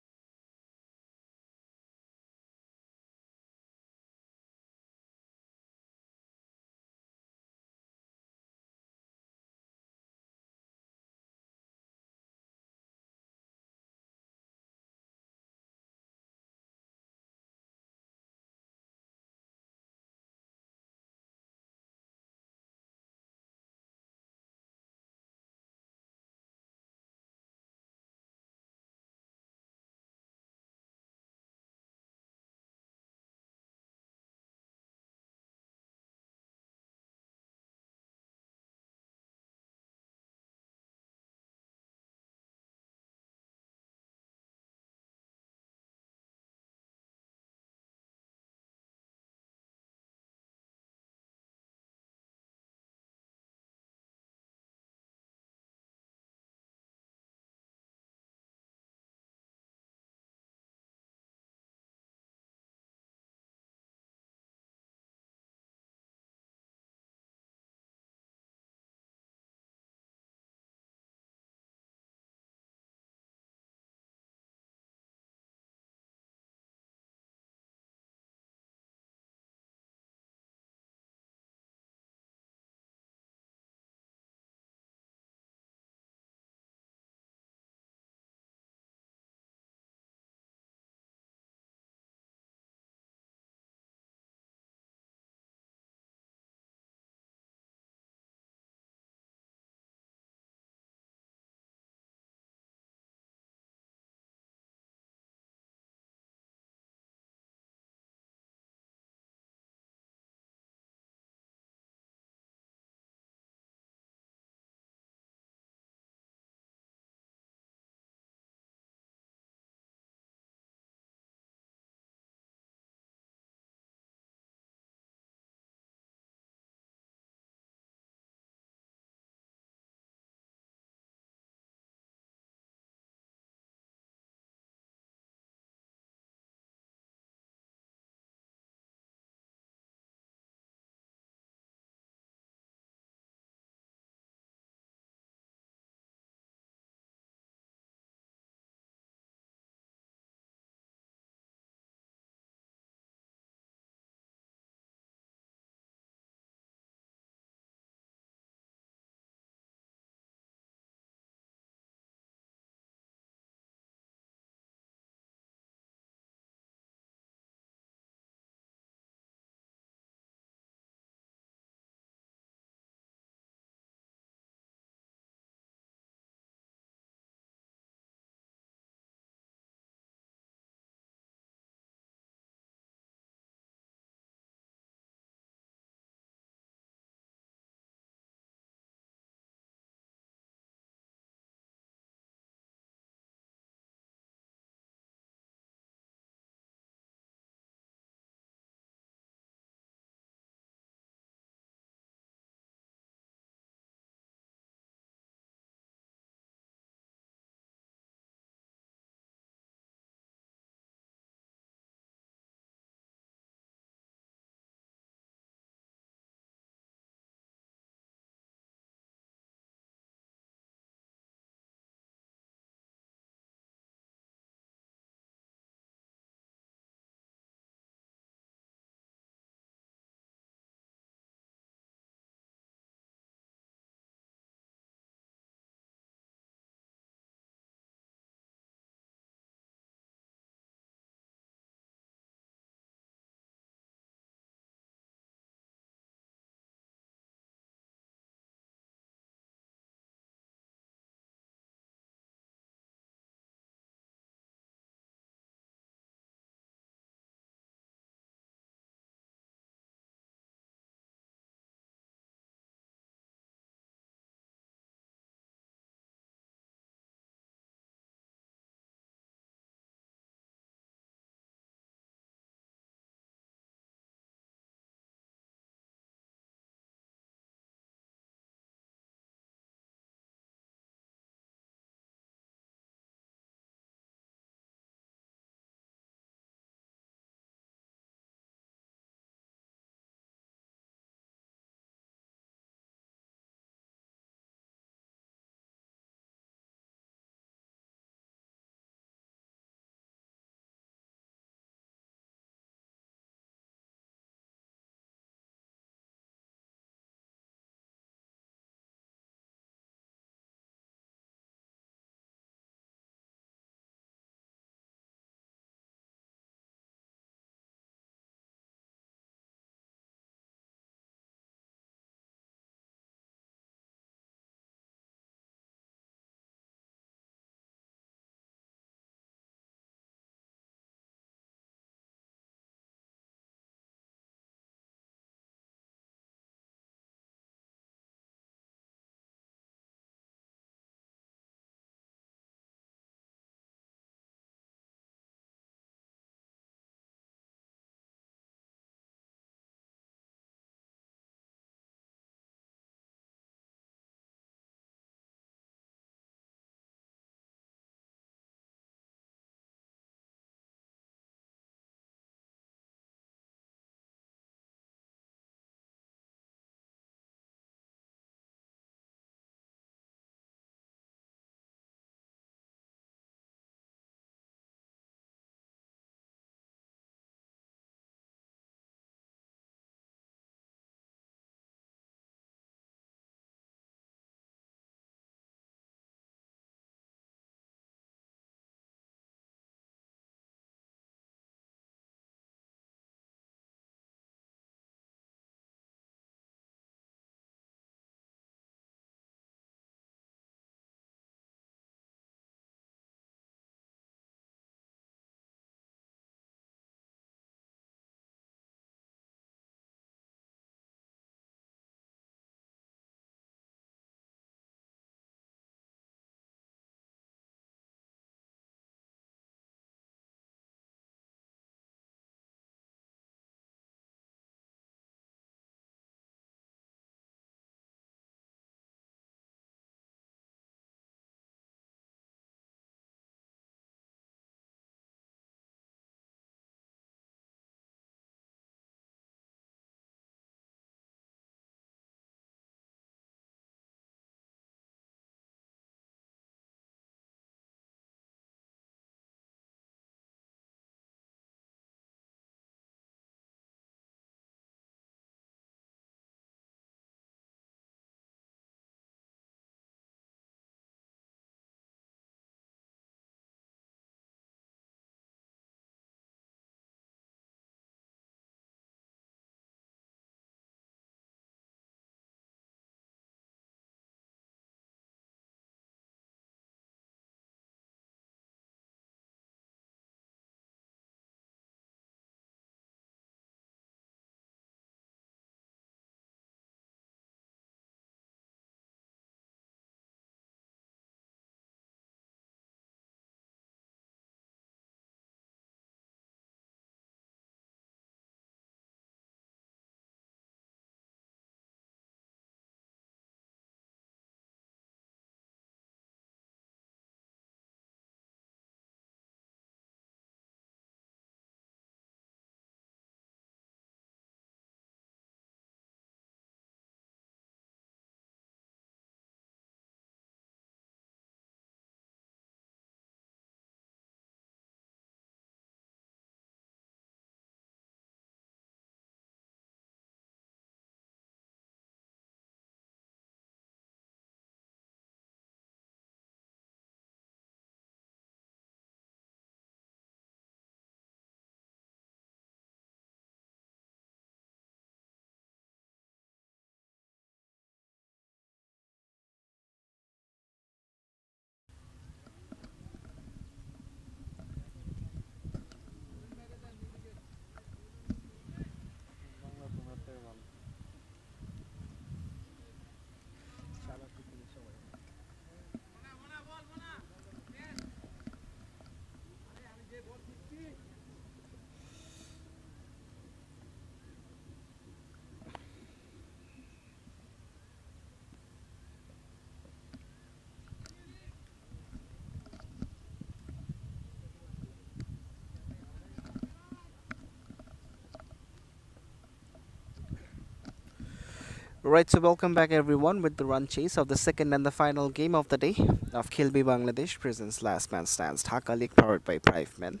Right, so welcome back everyone with the run chase of the second and the final game of the day of Khelbei Bangladesh presents Last Man Stands Dhaka League powered by Prive Men.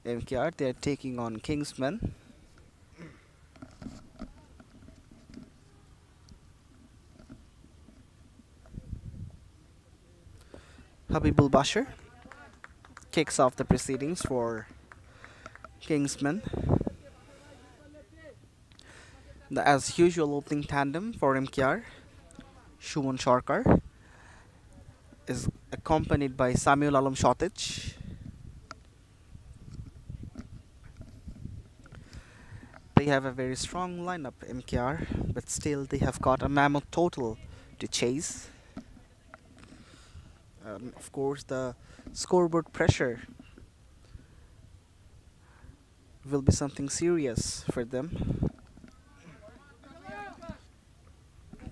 MKR, they are taking on Kingsmen. Habibul Bashir kicks off the proceedings for Kingsmen. The as usual opening tandem for MKR, Shumon Sharkar, is accompanied by Samuel Alam Shotic. They have a very strong lineup, MKR, but still they have got a mammoth total to chase. Of course, the scoreboard pressure will be something serious for them.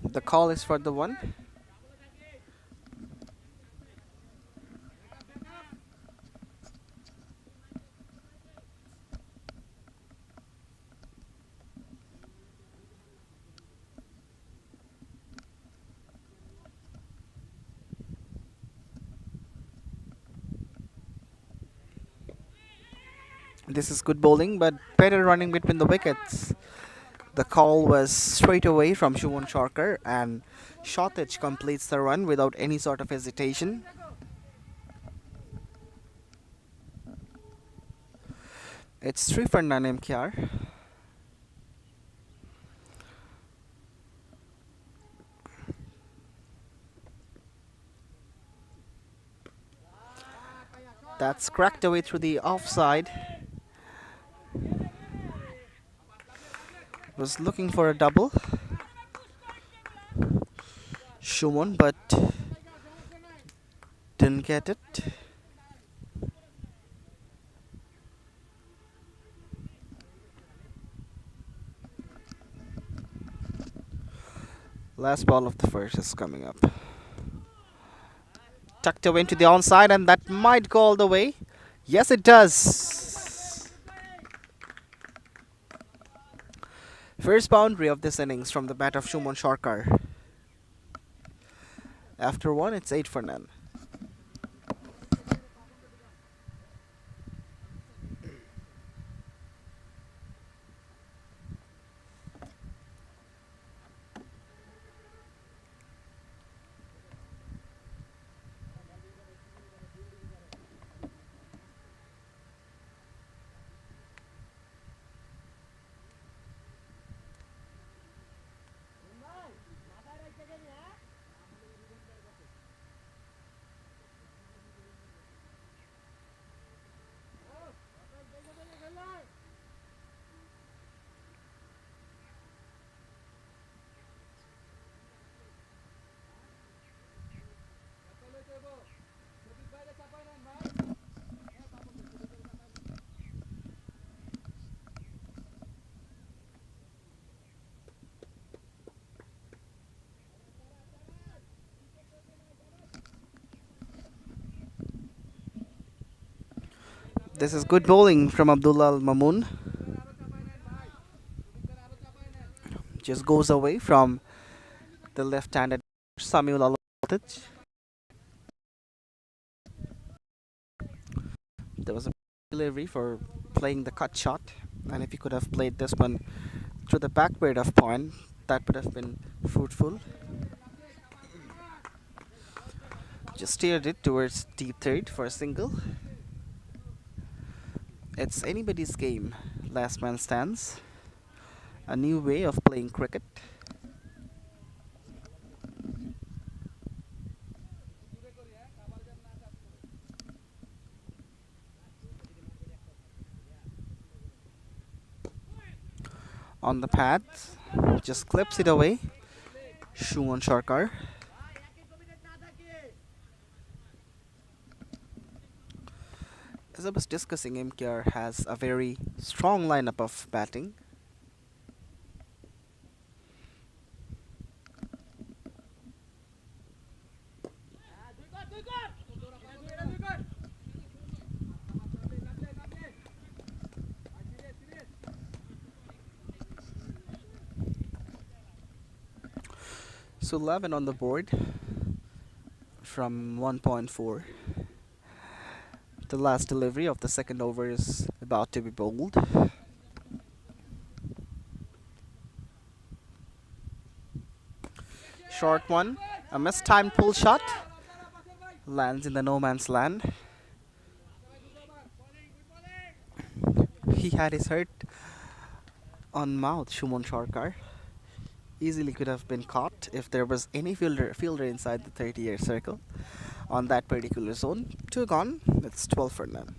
The call is for the one. This is good bowling, but better running between the wickets. The call was straight away from Shumon Sharkar, and Shotage completes the run without any sort of hesitation. It's 3 for none MKR. That's cracked away through the offside. Was looking for a double, Shumon, but didn't get it. Last ball of the first is coming up. Tucked away into the onside, and that might go all the way. Yes, it does. First boundary of this innings from the bat of Shumon Sharkar. After one, it's 8 for none. This is good bowling from Abdullah Al Mamun. Just goes away from the left-handed Samuel Al. There was a delivery for playing the cut shot, and if he could have played this one through the backward of point, that would have been fruitful. Just steered it towards deep third for a single. It's anybody's game. Last man stands. A new way of playing cricket. On the pads, just clips it away. Shumon Sharkar. As I was discussing, MKR has a very strong lineup of batting. So 11 on the board from 1.4. The last delivery of the second over is about to be bowled. Short one, a mistimed pull shot, lands in the no man's land. He had his hurt on mouth, Shumon Sharkar. Easily could have been caught if there was any fielder inside the 30-year circle on that particular zone. Two gone, it's 12 for none.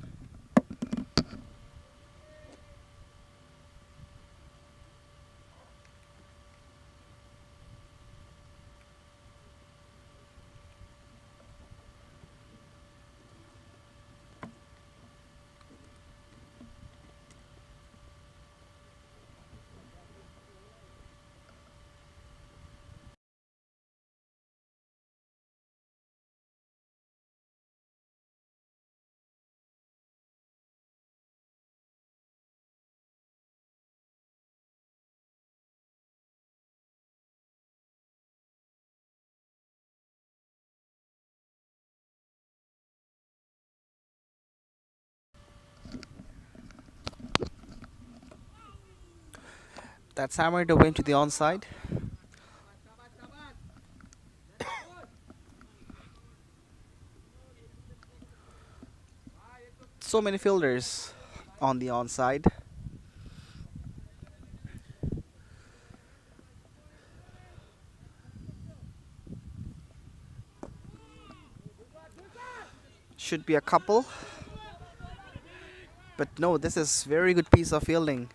That's hammered away into the onside. So many fielders on the onside. Should be a couple. But no, this is very good piece of fielding.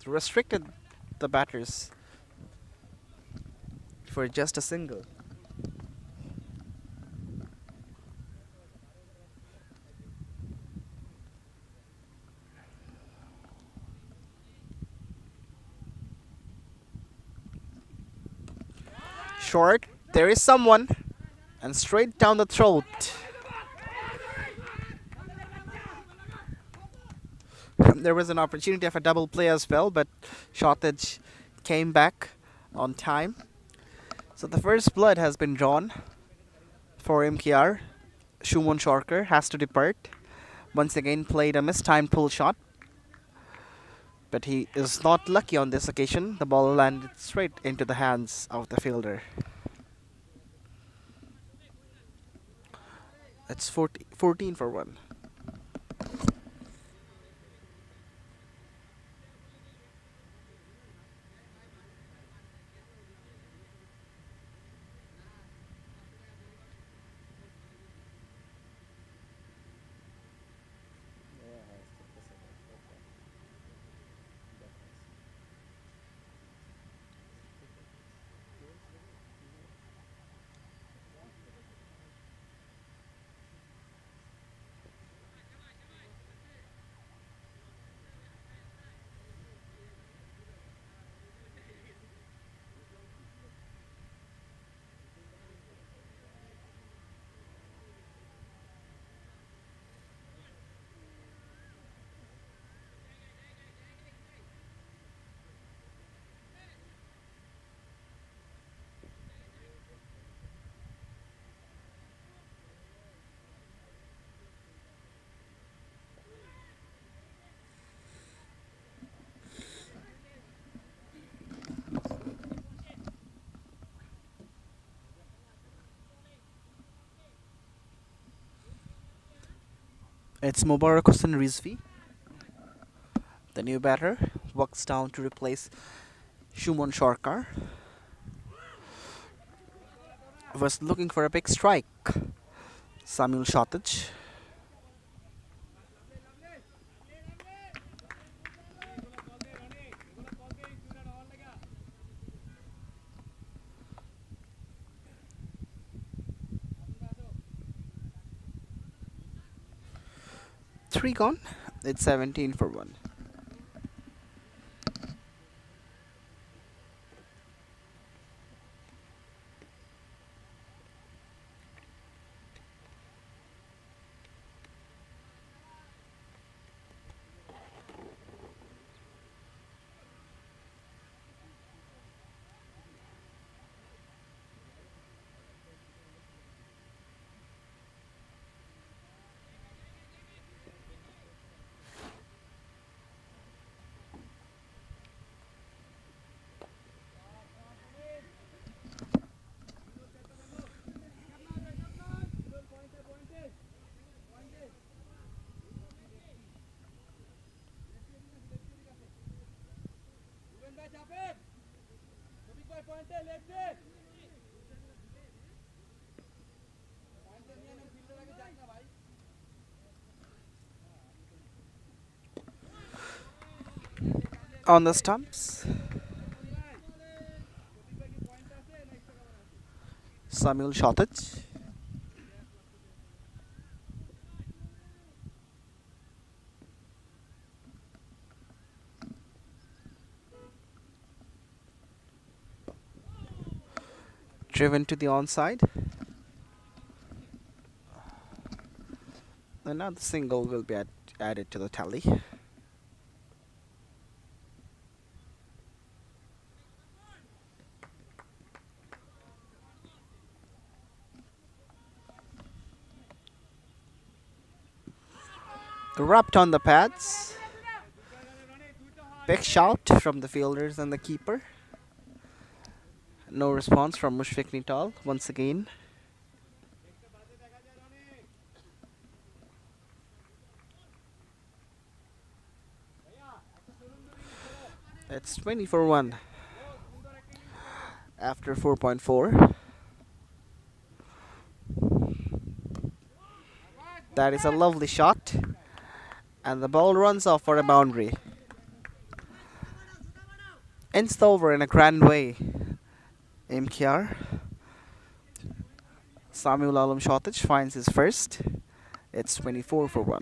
It restricted the batters for just a single. Short, there is someone, and straight down the throat. There was an opportunity of a double play as well, but Shottage came back on time. So the first blood has been drawn for MKR. Shumon Sharkar has to depart. Once again played a mistimed pull shot, but he is not lucky on this occasion. The ball landed straight into the hands of the fielder. It's 14 for 1. It's Mubarak Hossain Rizvi, the new batter, walks down to replace Shumon Sharkar. Was looking for a big strike. Samuel Shottage. Three gone. It's 17 for 1. On the stumps, Samuel Shotic. Driven to the onside. Another single will be added to the tally. Wrapped on the pads. Big shout from the fielders and the keeper. No response from Mushfiq Nital once again. It's 20-1 after 4.4. That is a lovely shot, and the ball runs off for a boundary. Ends the over in a grand way. MKR. Samuel Alam Shotic finds his first. It's 24-1.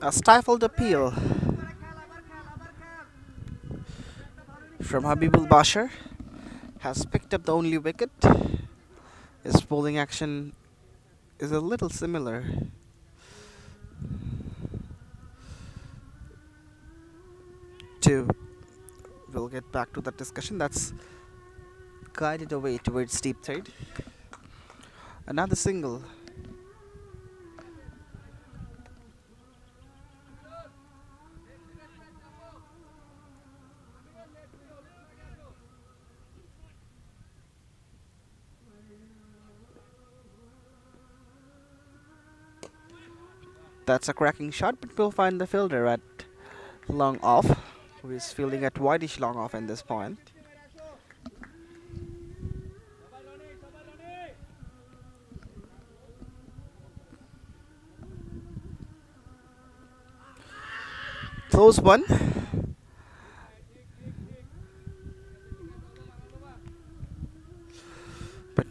A stifled appeal from Habibul Bashar has picked up the only wicket. His bowling action is a little similar to. We'll get back to that discussion. That's guided away towards deep third. Another single. That's a cracking shot, but we'll find the fielder at long off, who is fielding at wideish long off in this point. Close one.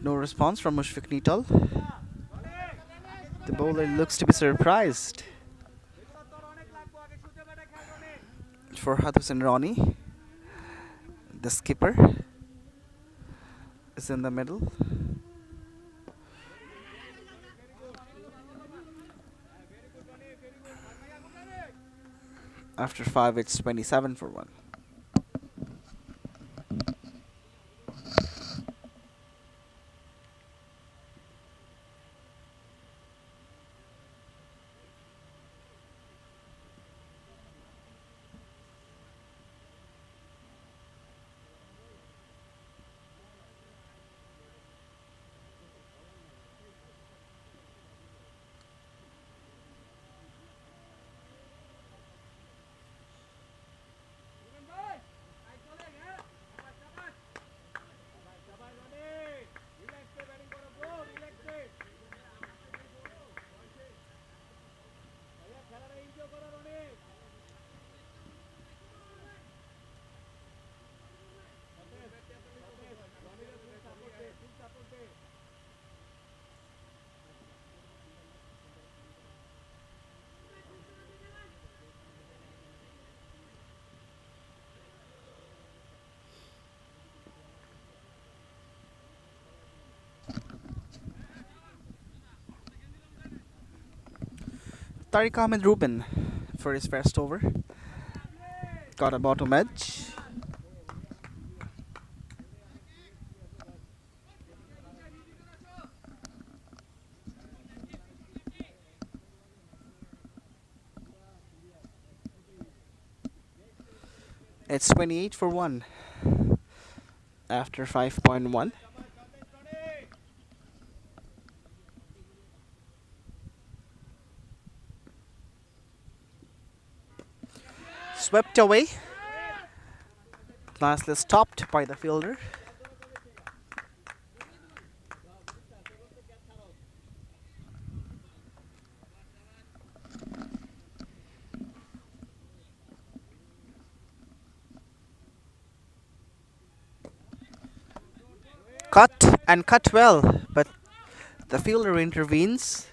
No response from Mushfiq Nital. The bowler looks to be surprised. For Hussein Rani, the skipper is in the middle. After 5, it's 27 for 1. Tariq Ahmed Rubin for his first over. Got a bottom edge. It's 28 for 1 after 5.1. Swept away. Nicely stopped by the fielder. Cut and cut well, but the fielder intervenes.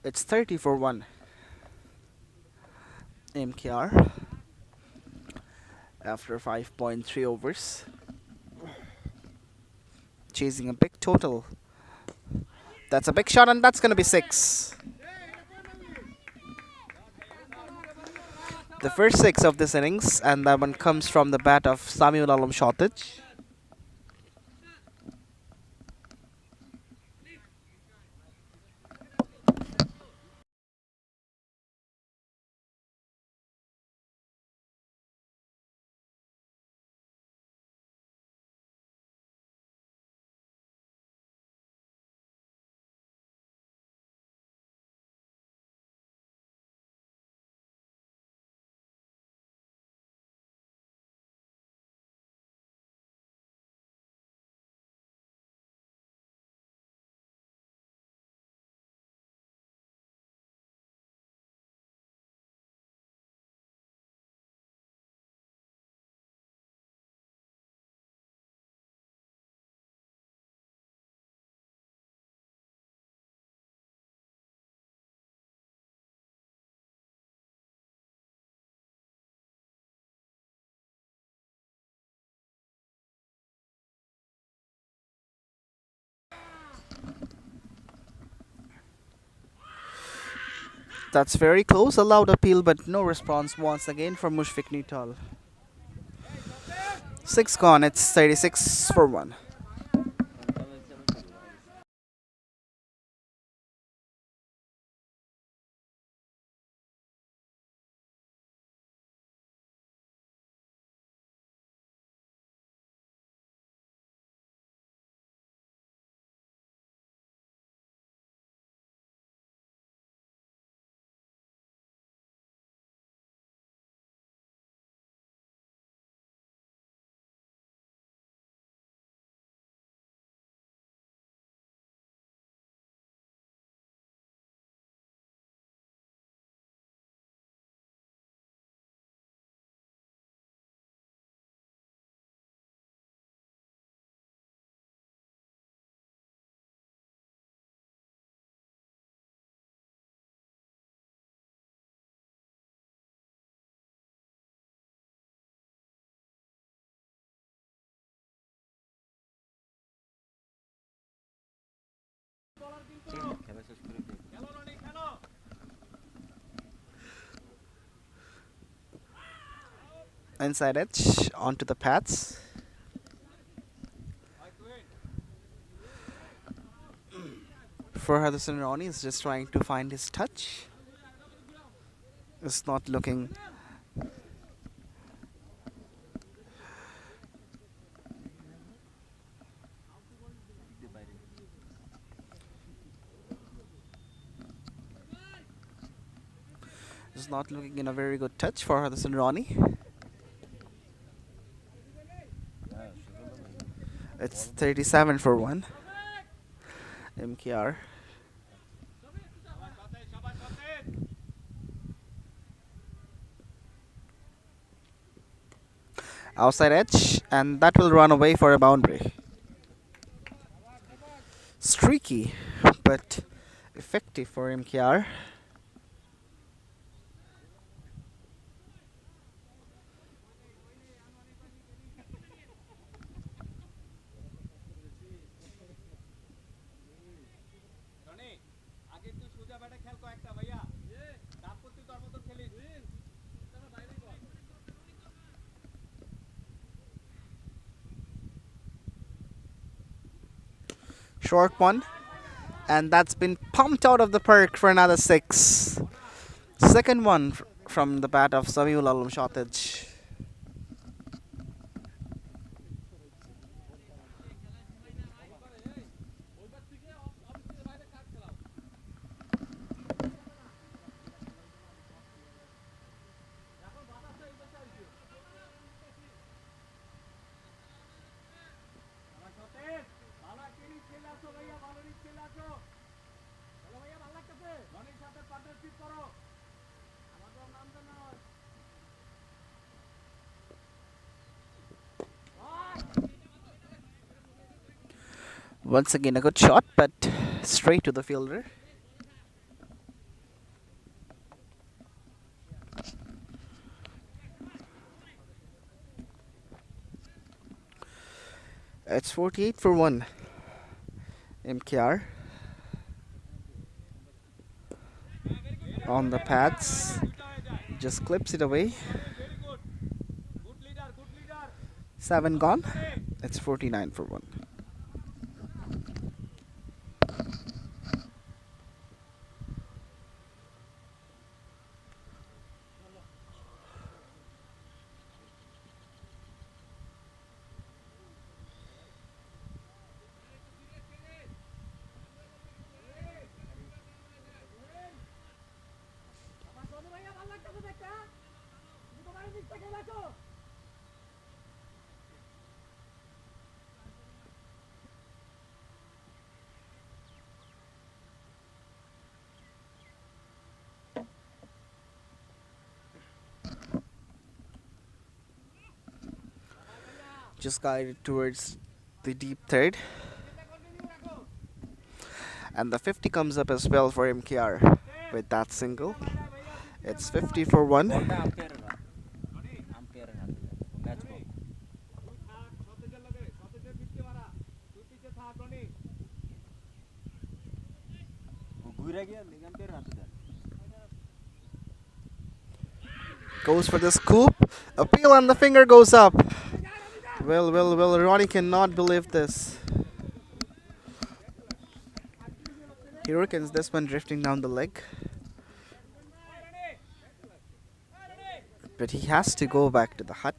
It's 30 for 1. MKR after 5.3 overs. Chasing a big total. That's a big shot, and that's going to be 6. The first 6 of this innings, and that one comes from the bat of Samuel Alam Shottage. That's very close. A loud appeal, but no response once again from Mushfiq Nital. 6 gone. It's 36 for 1. Inside edge onto the pads. For Hudson Ronnie is just trying to find his touch. It's not looking. It's not looking in a very good touch for Hudson Ronnie. It's 37 for 1. MKR. Outside edge, and that will run away for a boundary. Streaky, but effective for MKR. Short one, and that's been pumped out of the park for another 6. Second one from the bat of Samuel Alum Shottage. Once again a good shot, but straight to the fielder. It's 48 for 1. MKR on the pads, just clips it away. 7 gone. It's 49 for 1. Just guided towards the deep third. And the 50 comes up as well for MKR with that single. It's 50 for 1. Goes for the scoop. Appeal and the finger goes up. Well, Ronnie cannot believe this. He reckons this one drifting down the leg. But he has to go back to the hut.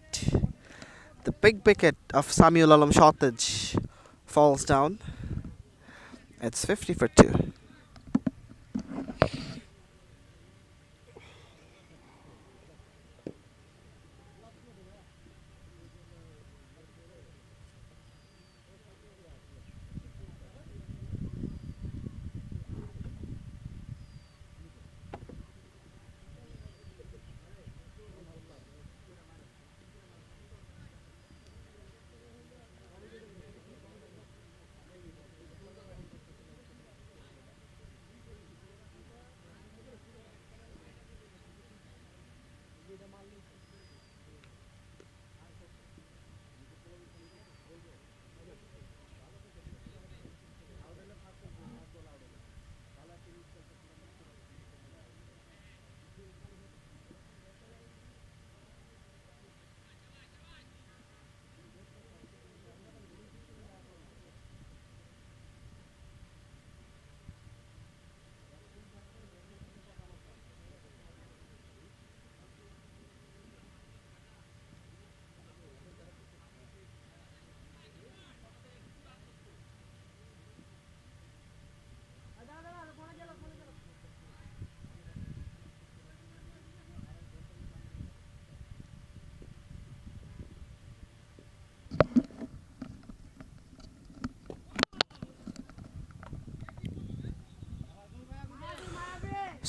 The big wicket of Samuel Alam Shottage falls down. It's 50 for 2.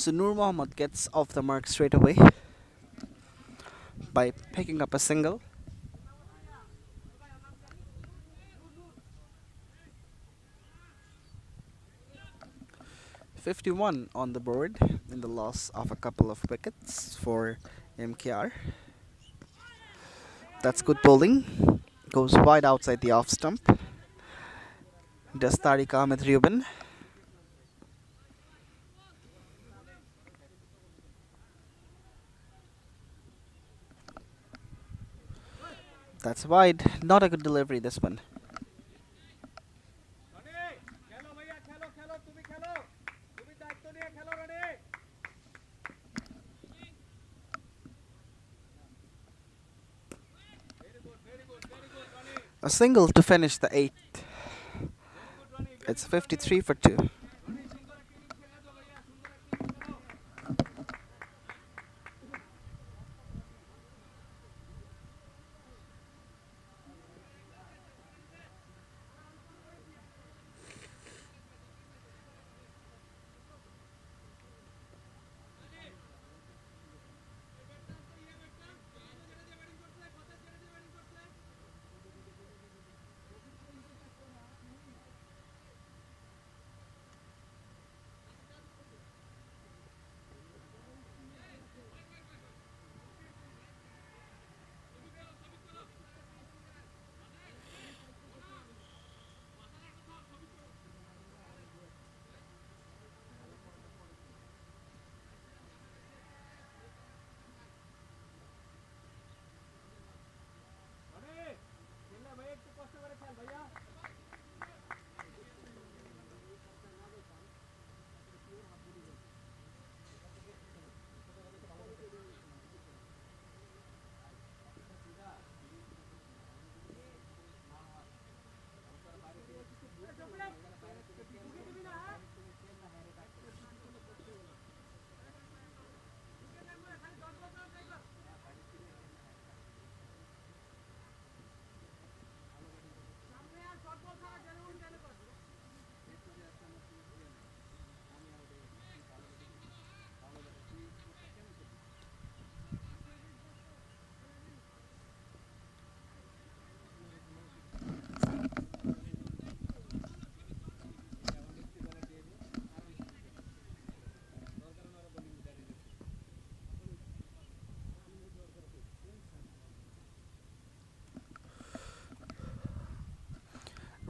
So Nur Mohammad gets off the mark straight away by picking up a single. 51 on the board in the loss of a couple of wickets for MKR. That's good bowling. Goes wide outside the off stump. Does Tariq Ahmed Ruben. That's wide. Not a good delivery, this one. A single to finish the eighth. It's 53 for 2.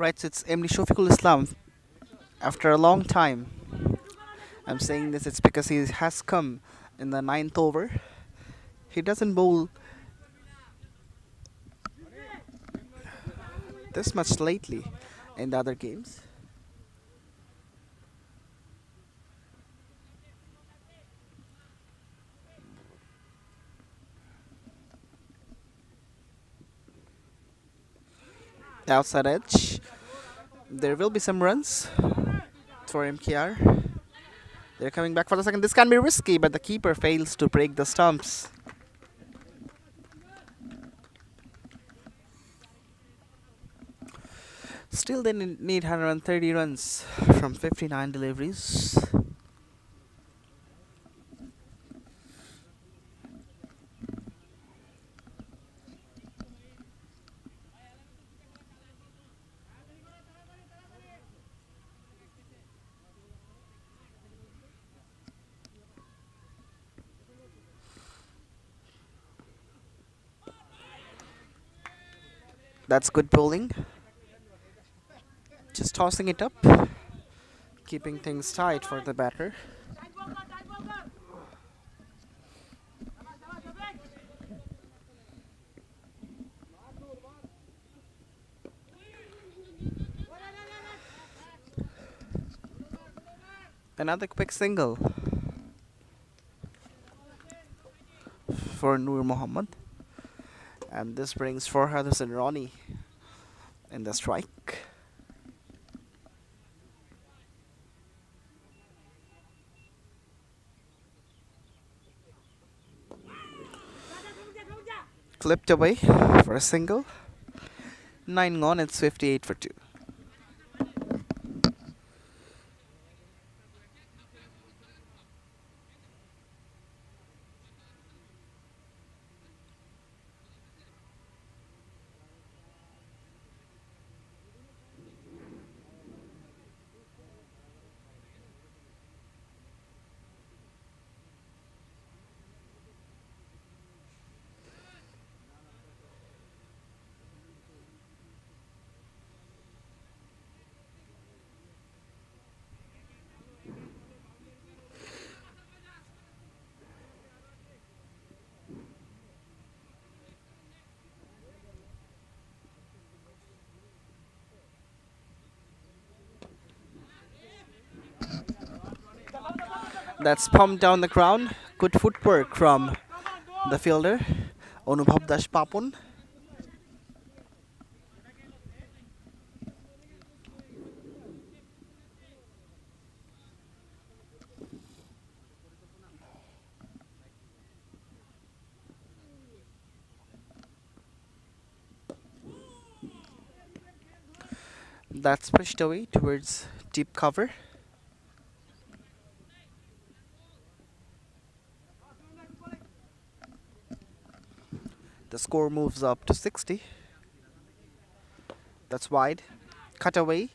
Right, so it's MD Shofikul Islam. After a long time, I'm saying this, it's because he has come in the ninth over. He doesn't bowl this much lately in the other games. Outside edge. There will be some runs for MKR. They're coming back for the second. This can be risky, but the keeper fails to break the stumps. Still, they need 130 runs from 59 deliveries. That's good bowling. Just tossing it up, keeping things tight for the batter. Another quick single for Nur Mohammad. And this brings Farhad Hussain Rani in the strike. Flipped away for a single. 9 gone, it's 58 for 2. That's pumped down the ground. Good footwork from the fielder, Anubhav Das Papun. That's pushed away towards deep cover. The score moves up to 60. That's wide. Cut away.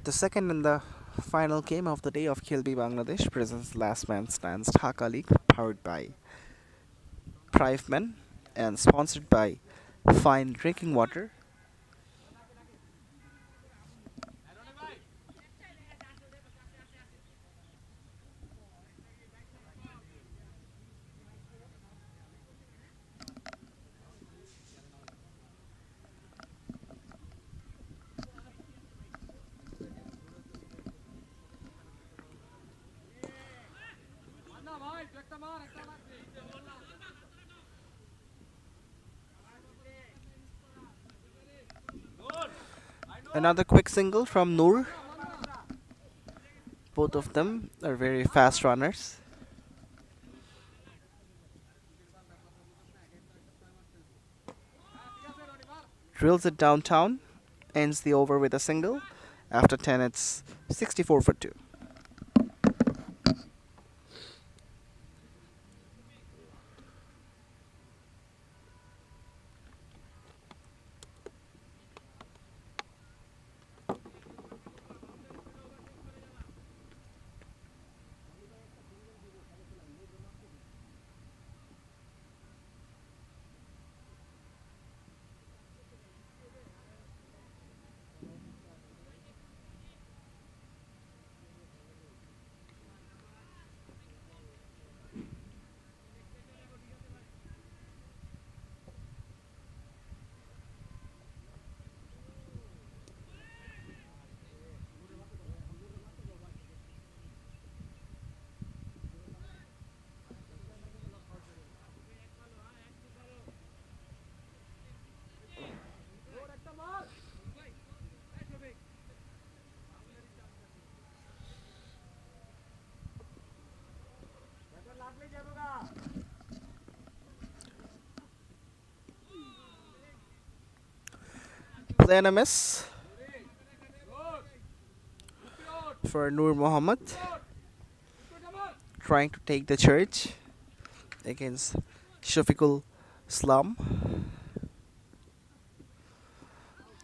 The second and the final game of the day of Khelbei Bangladesh presents Last Man Stands Dhaka League, powered by Prive and sponsored by Fine Drinking Water. Another quick single from Noor. Both of them are very fast runners. Drills it downtown, ends the over with a single. After 10, it's 64 for 2. Then a miss for Noor Mohammed, trying to take the church against Shafiqul Islam.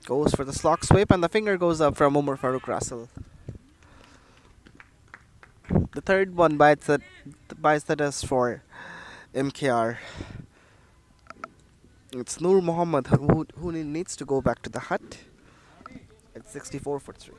Goes for the slog sweep and the finger goes up from Umar Farooq Russell. The third one bites the dust for MKR. It's Noor Mohammed who needs to go back to the hut at 64 for 3.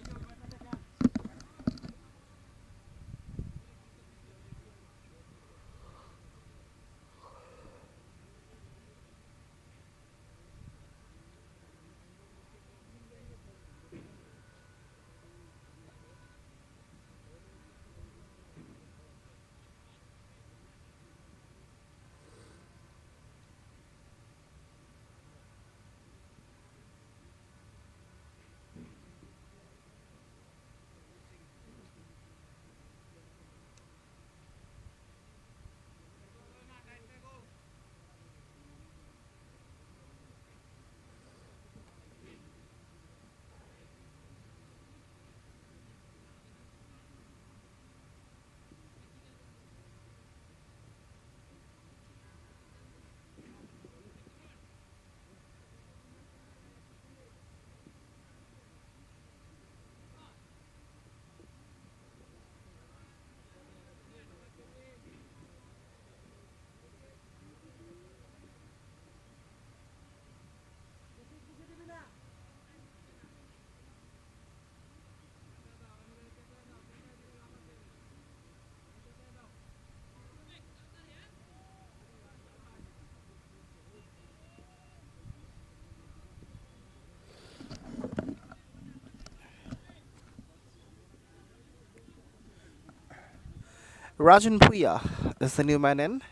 Rajan Puya is the new man in.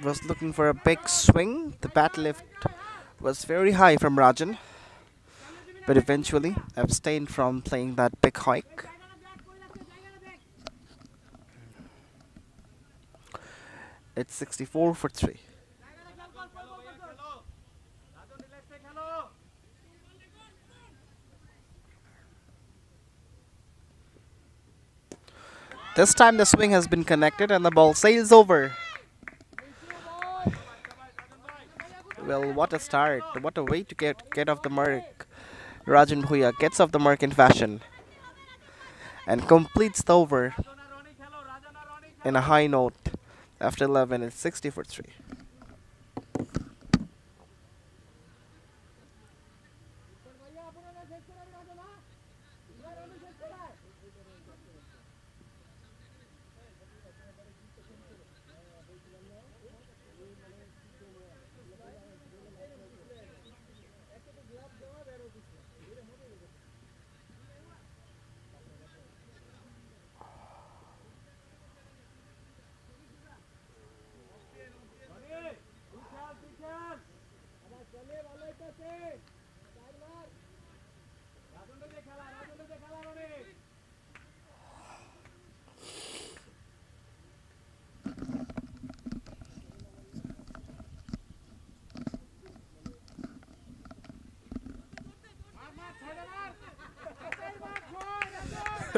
Was looking for a big swing. The bat lift was very high from Rajan, but eventually abstained from playing that big hike. It's 64 for 3. This time the swing has been connected and the ball sails over. Well, what a start. What a way to get off the mark. Rajan Bhuya gets off the mark in fashion and completes the over in a high note. After 11, it's 60 for 3.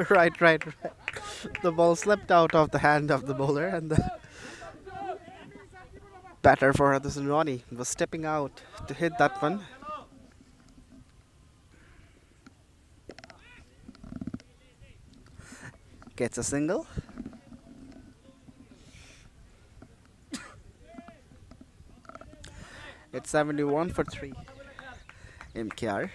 Right. The ball slipped out of the hand of the bowler, and the batter for Hudson Ronnie was stepping out to hit that one. Gets a single. It's 71 for 3. MKR.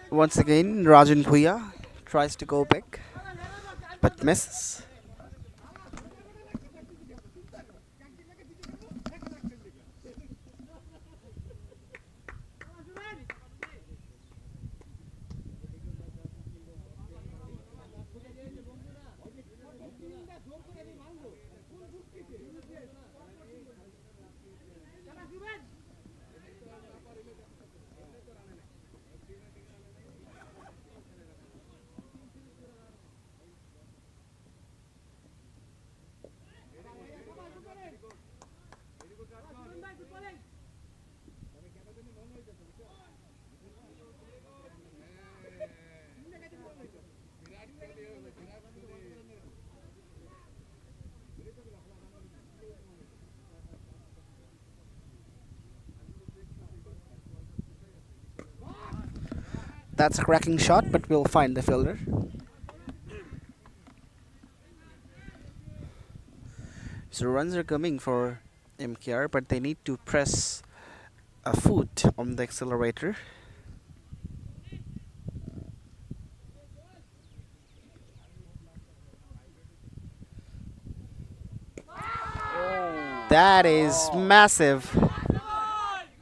Once again, Rajan Bhuya tries to go big, but misses. That's a cracking shot, but we'll find the fielder. So runs are coming for MKR, but they need to press a foot on the accelerator. That is massive.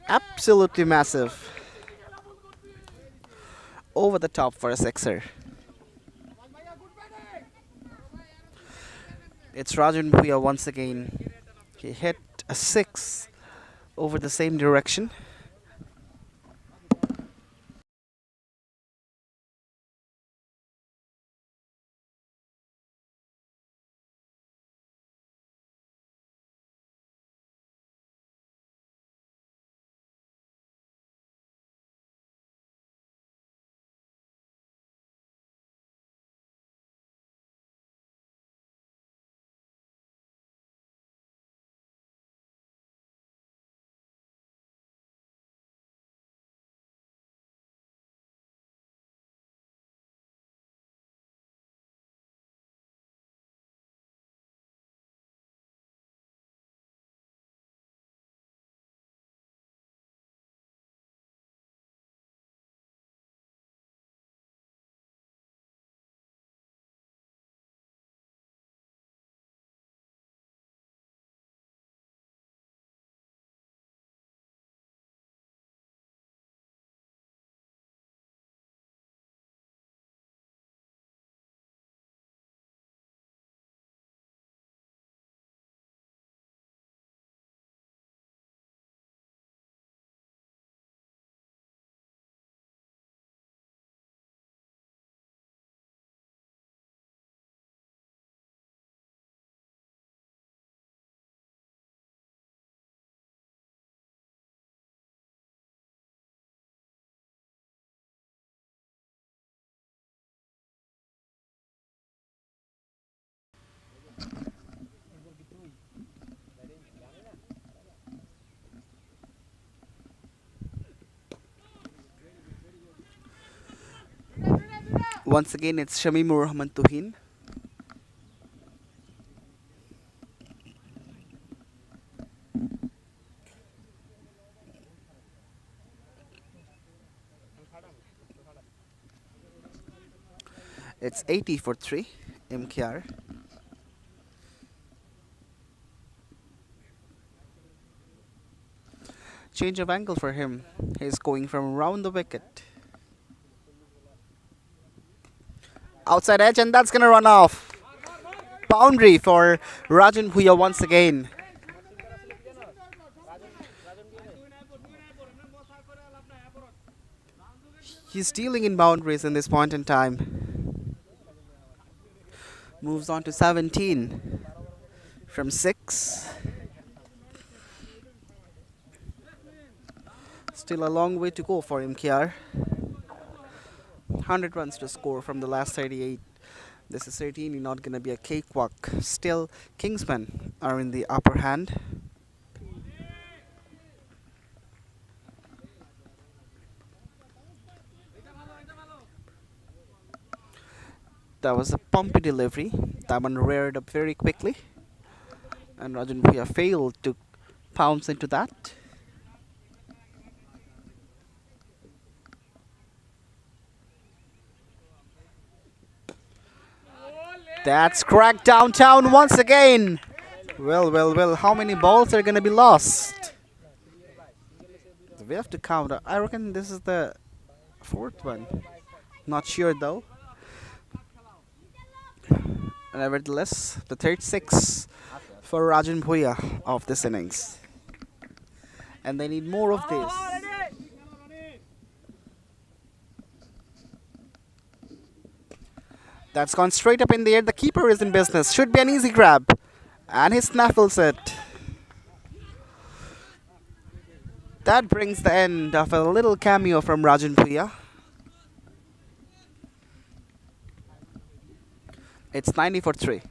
Absolutely massive. Over the top for a sixer. It's Rajan Bhuya once again. He hit a 6 over the same direction. Once again, it's Shamimur Rahman Tuhin. It's 80 for 3, MKR. Change of angle for him. He's going from around the wicket. Outside edge, and that's gonna run off. Boundary for Rajan Bhuya once again. He's dealing in boundaries in this point in time. Moves on to 17 from 6. Still a long way to go for MKR. 100 runs to score from the last 38. This is certainly not going to be a cakewalk. Still, Kingsmen are in the upper hand. That was a pumpy delivery. That one reared up very quickly. And Rajan Bhuya failed to pounce into that. That's cracked downtown once again. Well, how many balls are going to be lost? We have to count. I reckon this is the 4th one. Not sure though. Nevertheless, the 36 for Rajan Bhuya of this innings. And they need more of this. That's gone straight up in the air. The keeper is in business. Should be an easy grab. And he snaffles it. That brings the end of a little cameo from Rajan Bhuya. It's 90 for 3.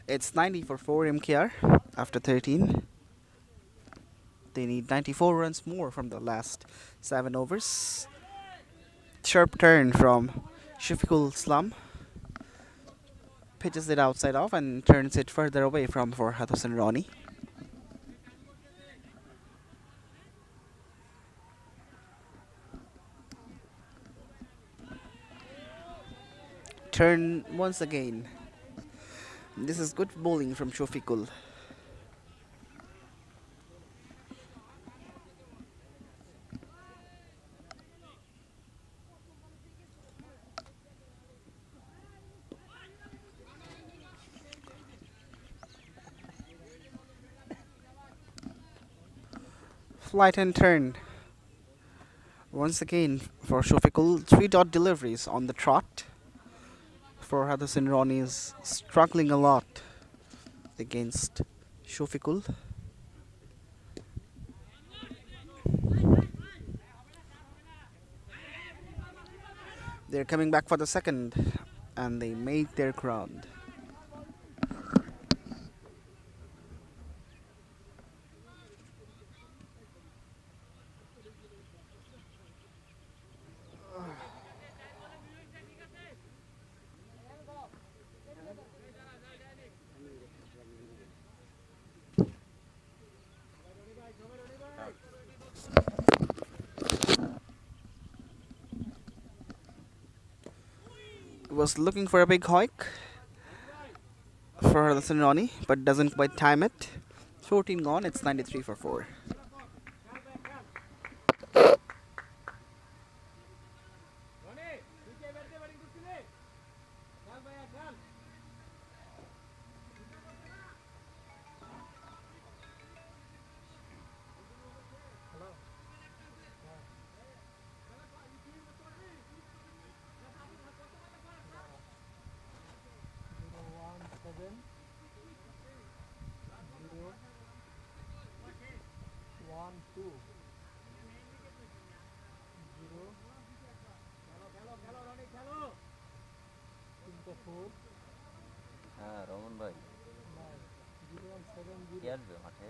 It's 90 for 4 MKR after 13. They need 94 runs more from the last 7 overs. Sharp turn from Shafiqul Islam. Pitches it outside off and turns it further away from Farhad Hossain Rani. Turn once again. This is good bowling from Shafiqul. Flight and turn. Once again for Shafiqul, 3-dot deliveries on the trot. Farhad Hossain Rani is struggling a lot against Shafiqul. They're coming back for the second, and they make their ground. Was looking for a big hike for the Ronnie, but doesn't quite time it. 14 gone, it's 93 for 4. হ্যাঁ রমন ভাই কি আসবে মাঠে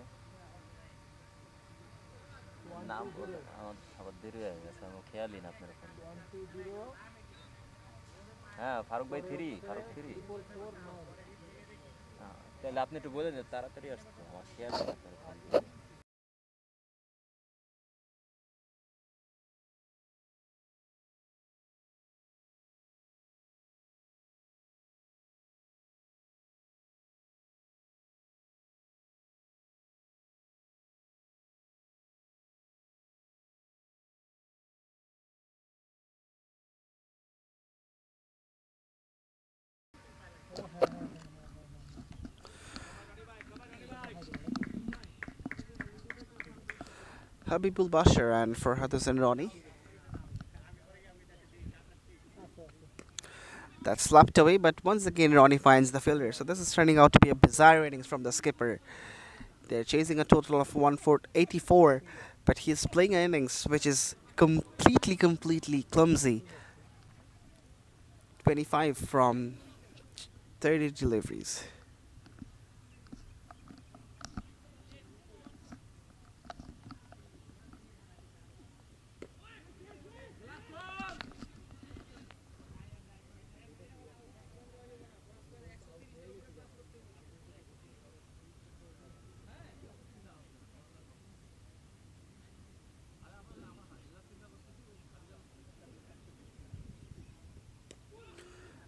নাম বলে আমার আবার দেরি হয়ে গেছে আমার খেয়ালই না আপনার ফোন হ্যাঁ ফারুক ভাই থ্রি ফারুক থ্রি তাহলে আপনি একটু বলে দেন তাড়াতাড়ি আসতো আমার খেয়াল নেই আপনার phone Habibul Bashar and for Hudson Ronnie. That's slapped away, but once again Ronnie finds the fielder. So this is turning out to be a bizarre innings from the skipper. They're chasing a total of 184, but he's playing an innings which is completely clumsy. 25 from 30 deliveries.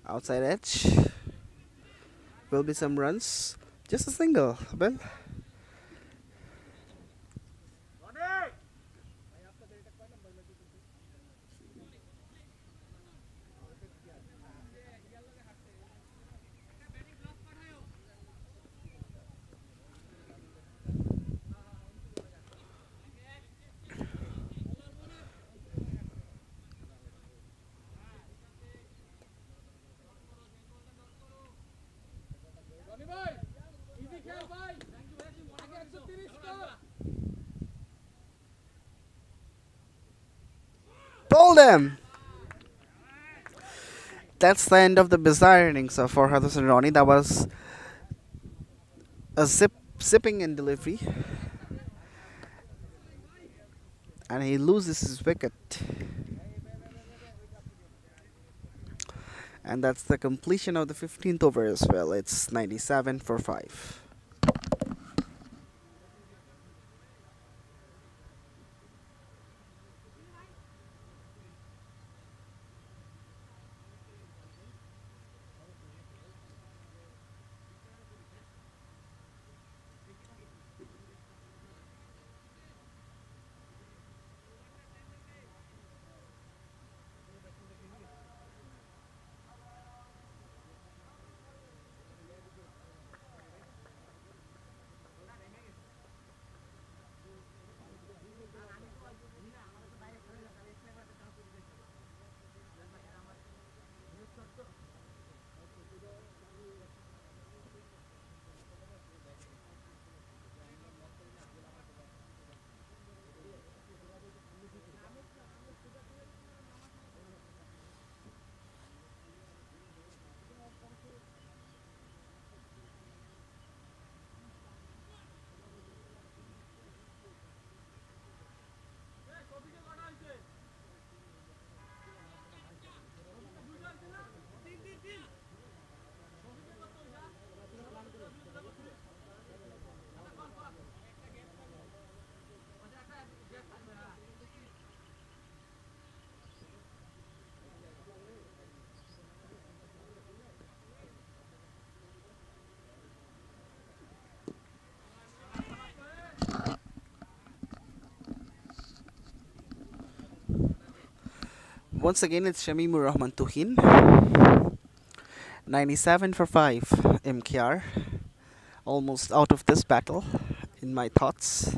Outside edge. Will be some runs. Just a single, Bill. Pull them! That's the end of the bizarre innings of for Hudson Ronnie. That was a zipping in delivery. And he loses his wicket. And that's the completion of the 15th over as well. It's 97 for 5. Once again, it's Shamimur Rahman Tuhin. 97 for 5 MKR. Almost out of this battle in my thoughts.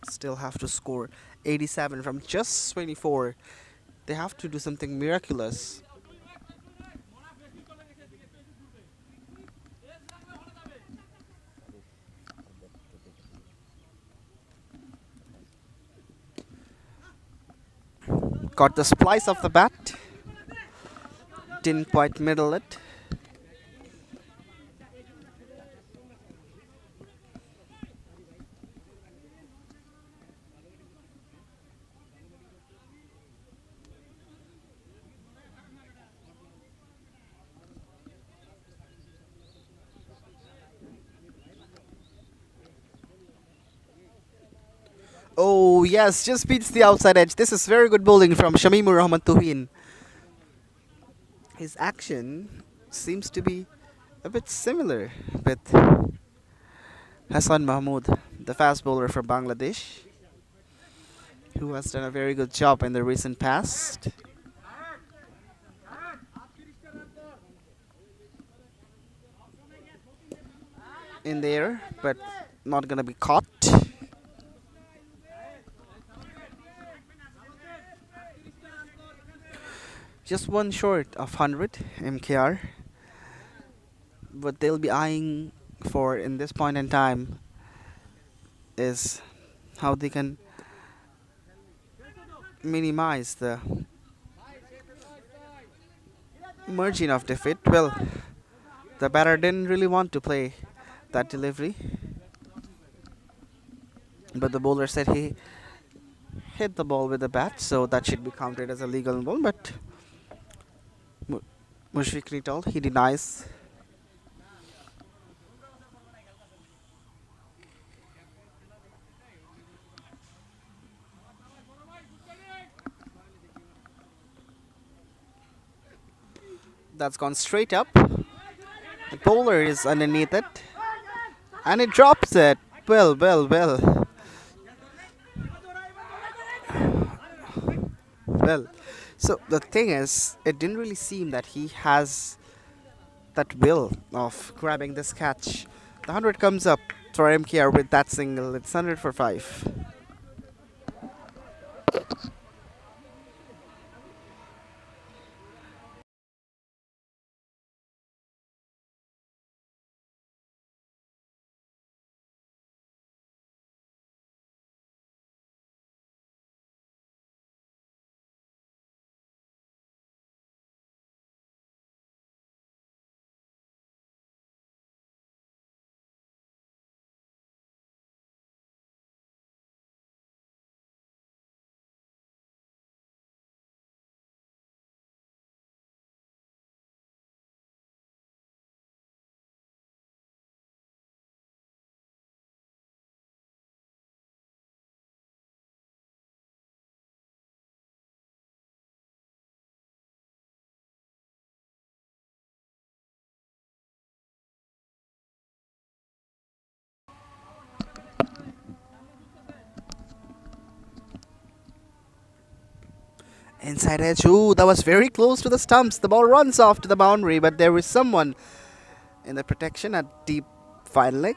Still have to score 87 from just 24. They have to do something miraculous. Got the splice of the bat. Didn't quite middle it. Oh yes, just beats the outside edge. This is very good bowling from Shamimur Rahman Tuhin. His action seems to be a bit similar with Hassan Mahmood, the fast bowler from Bangladesh, who has done a very good job in the recent past. In there, but not gonna be caught. Just one short of 100 MKR. What they'll be eyeing for in this point in time is how they can minimize the margin of defeat. Well, the batter didn't really want to play that delivery, but the bowler said he hit the ball with the bat, so that should be counted as a legal ball. But Mushfiq Nital, he denies. That's gone straight up. The bowler is underneath it, and it drops it. Well, well, well. Well, so the thing is, it didn't really seem that he has that will of grabbing this catch. The 100 comes up for MKR with that single. It's 100 for 5. Inside edge. Ooh, that was very close to the stumps. The ball runs off to the boundary, but there is someone in the protection at deep fine leg.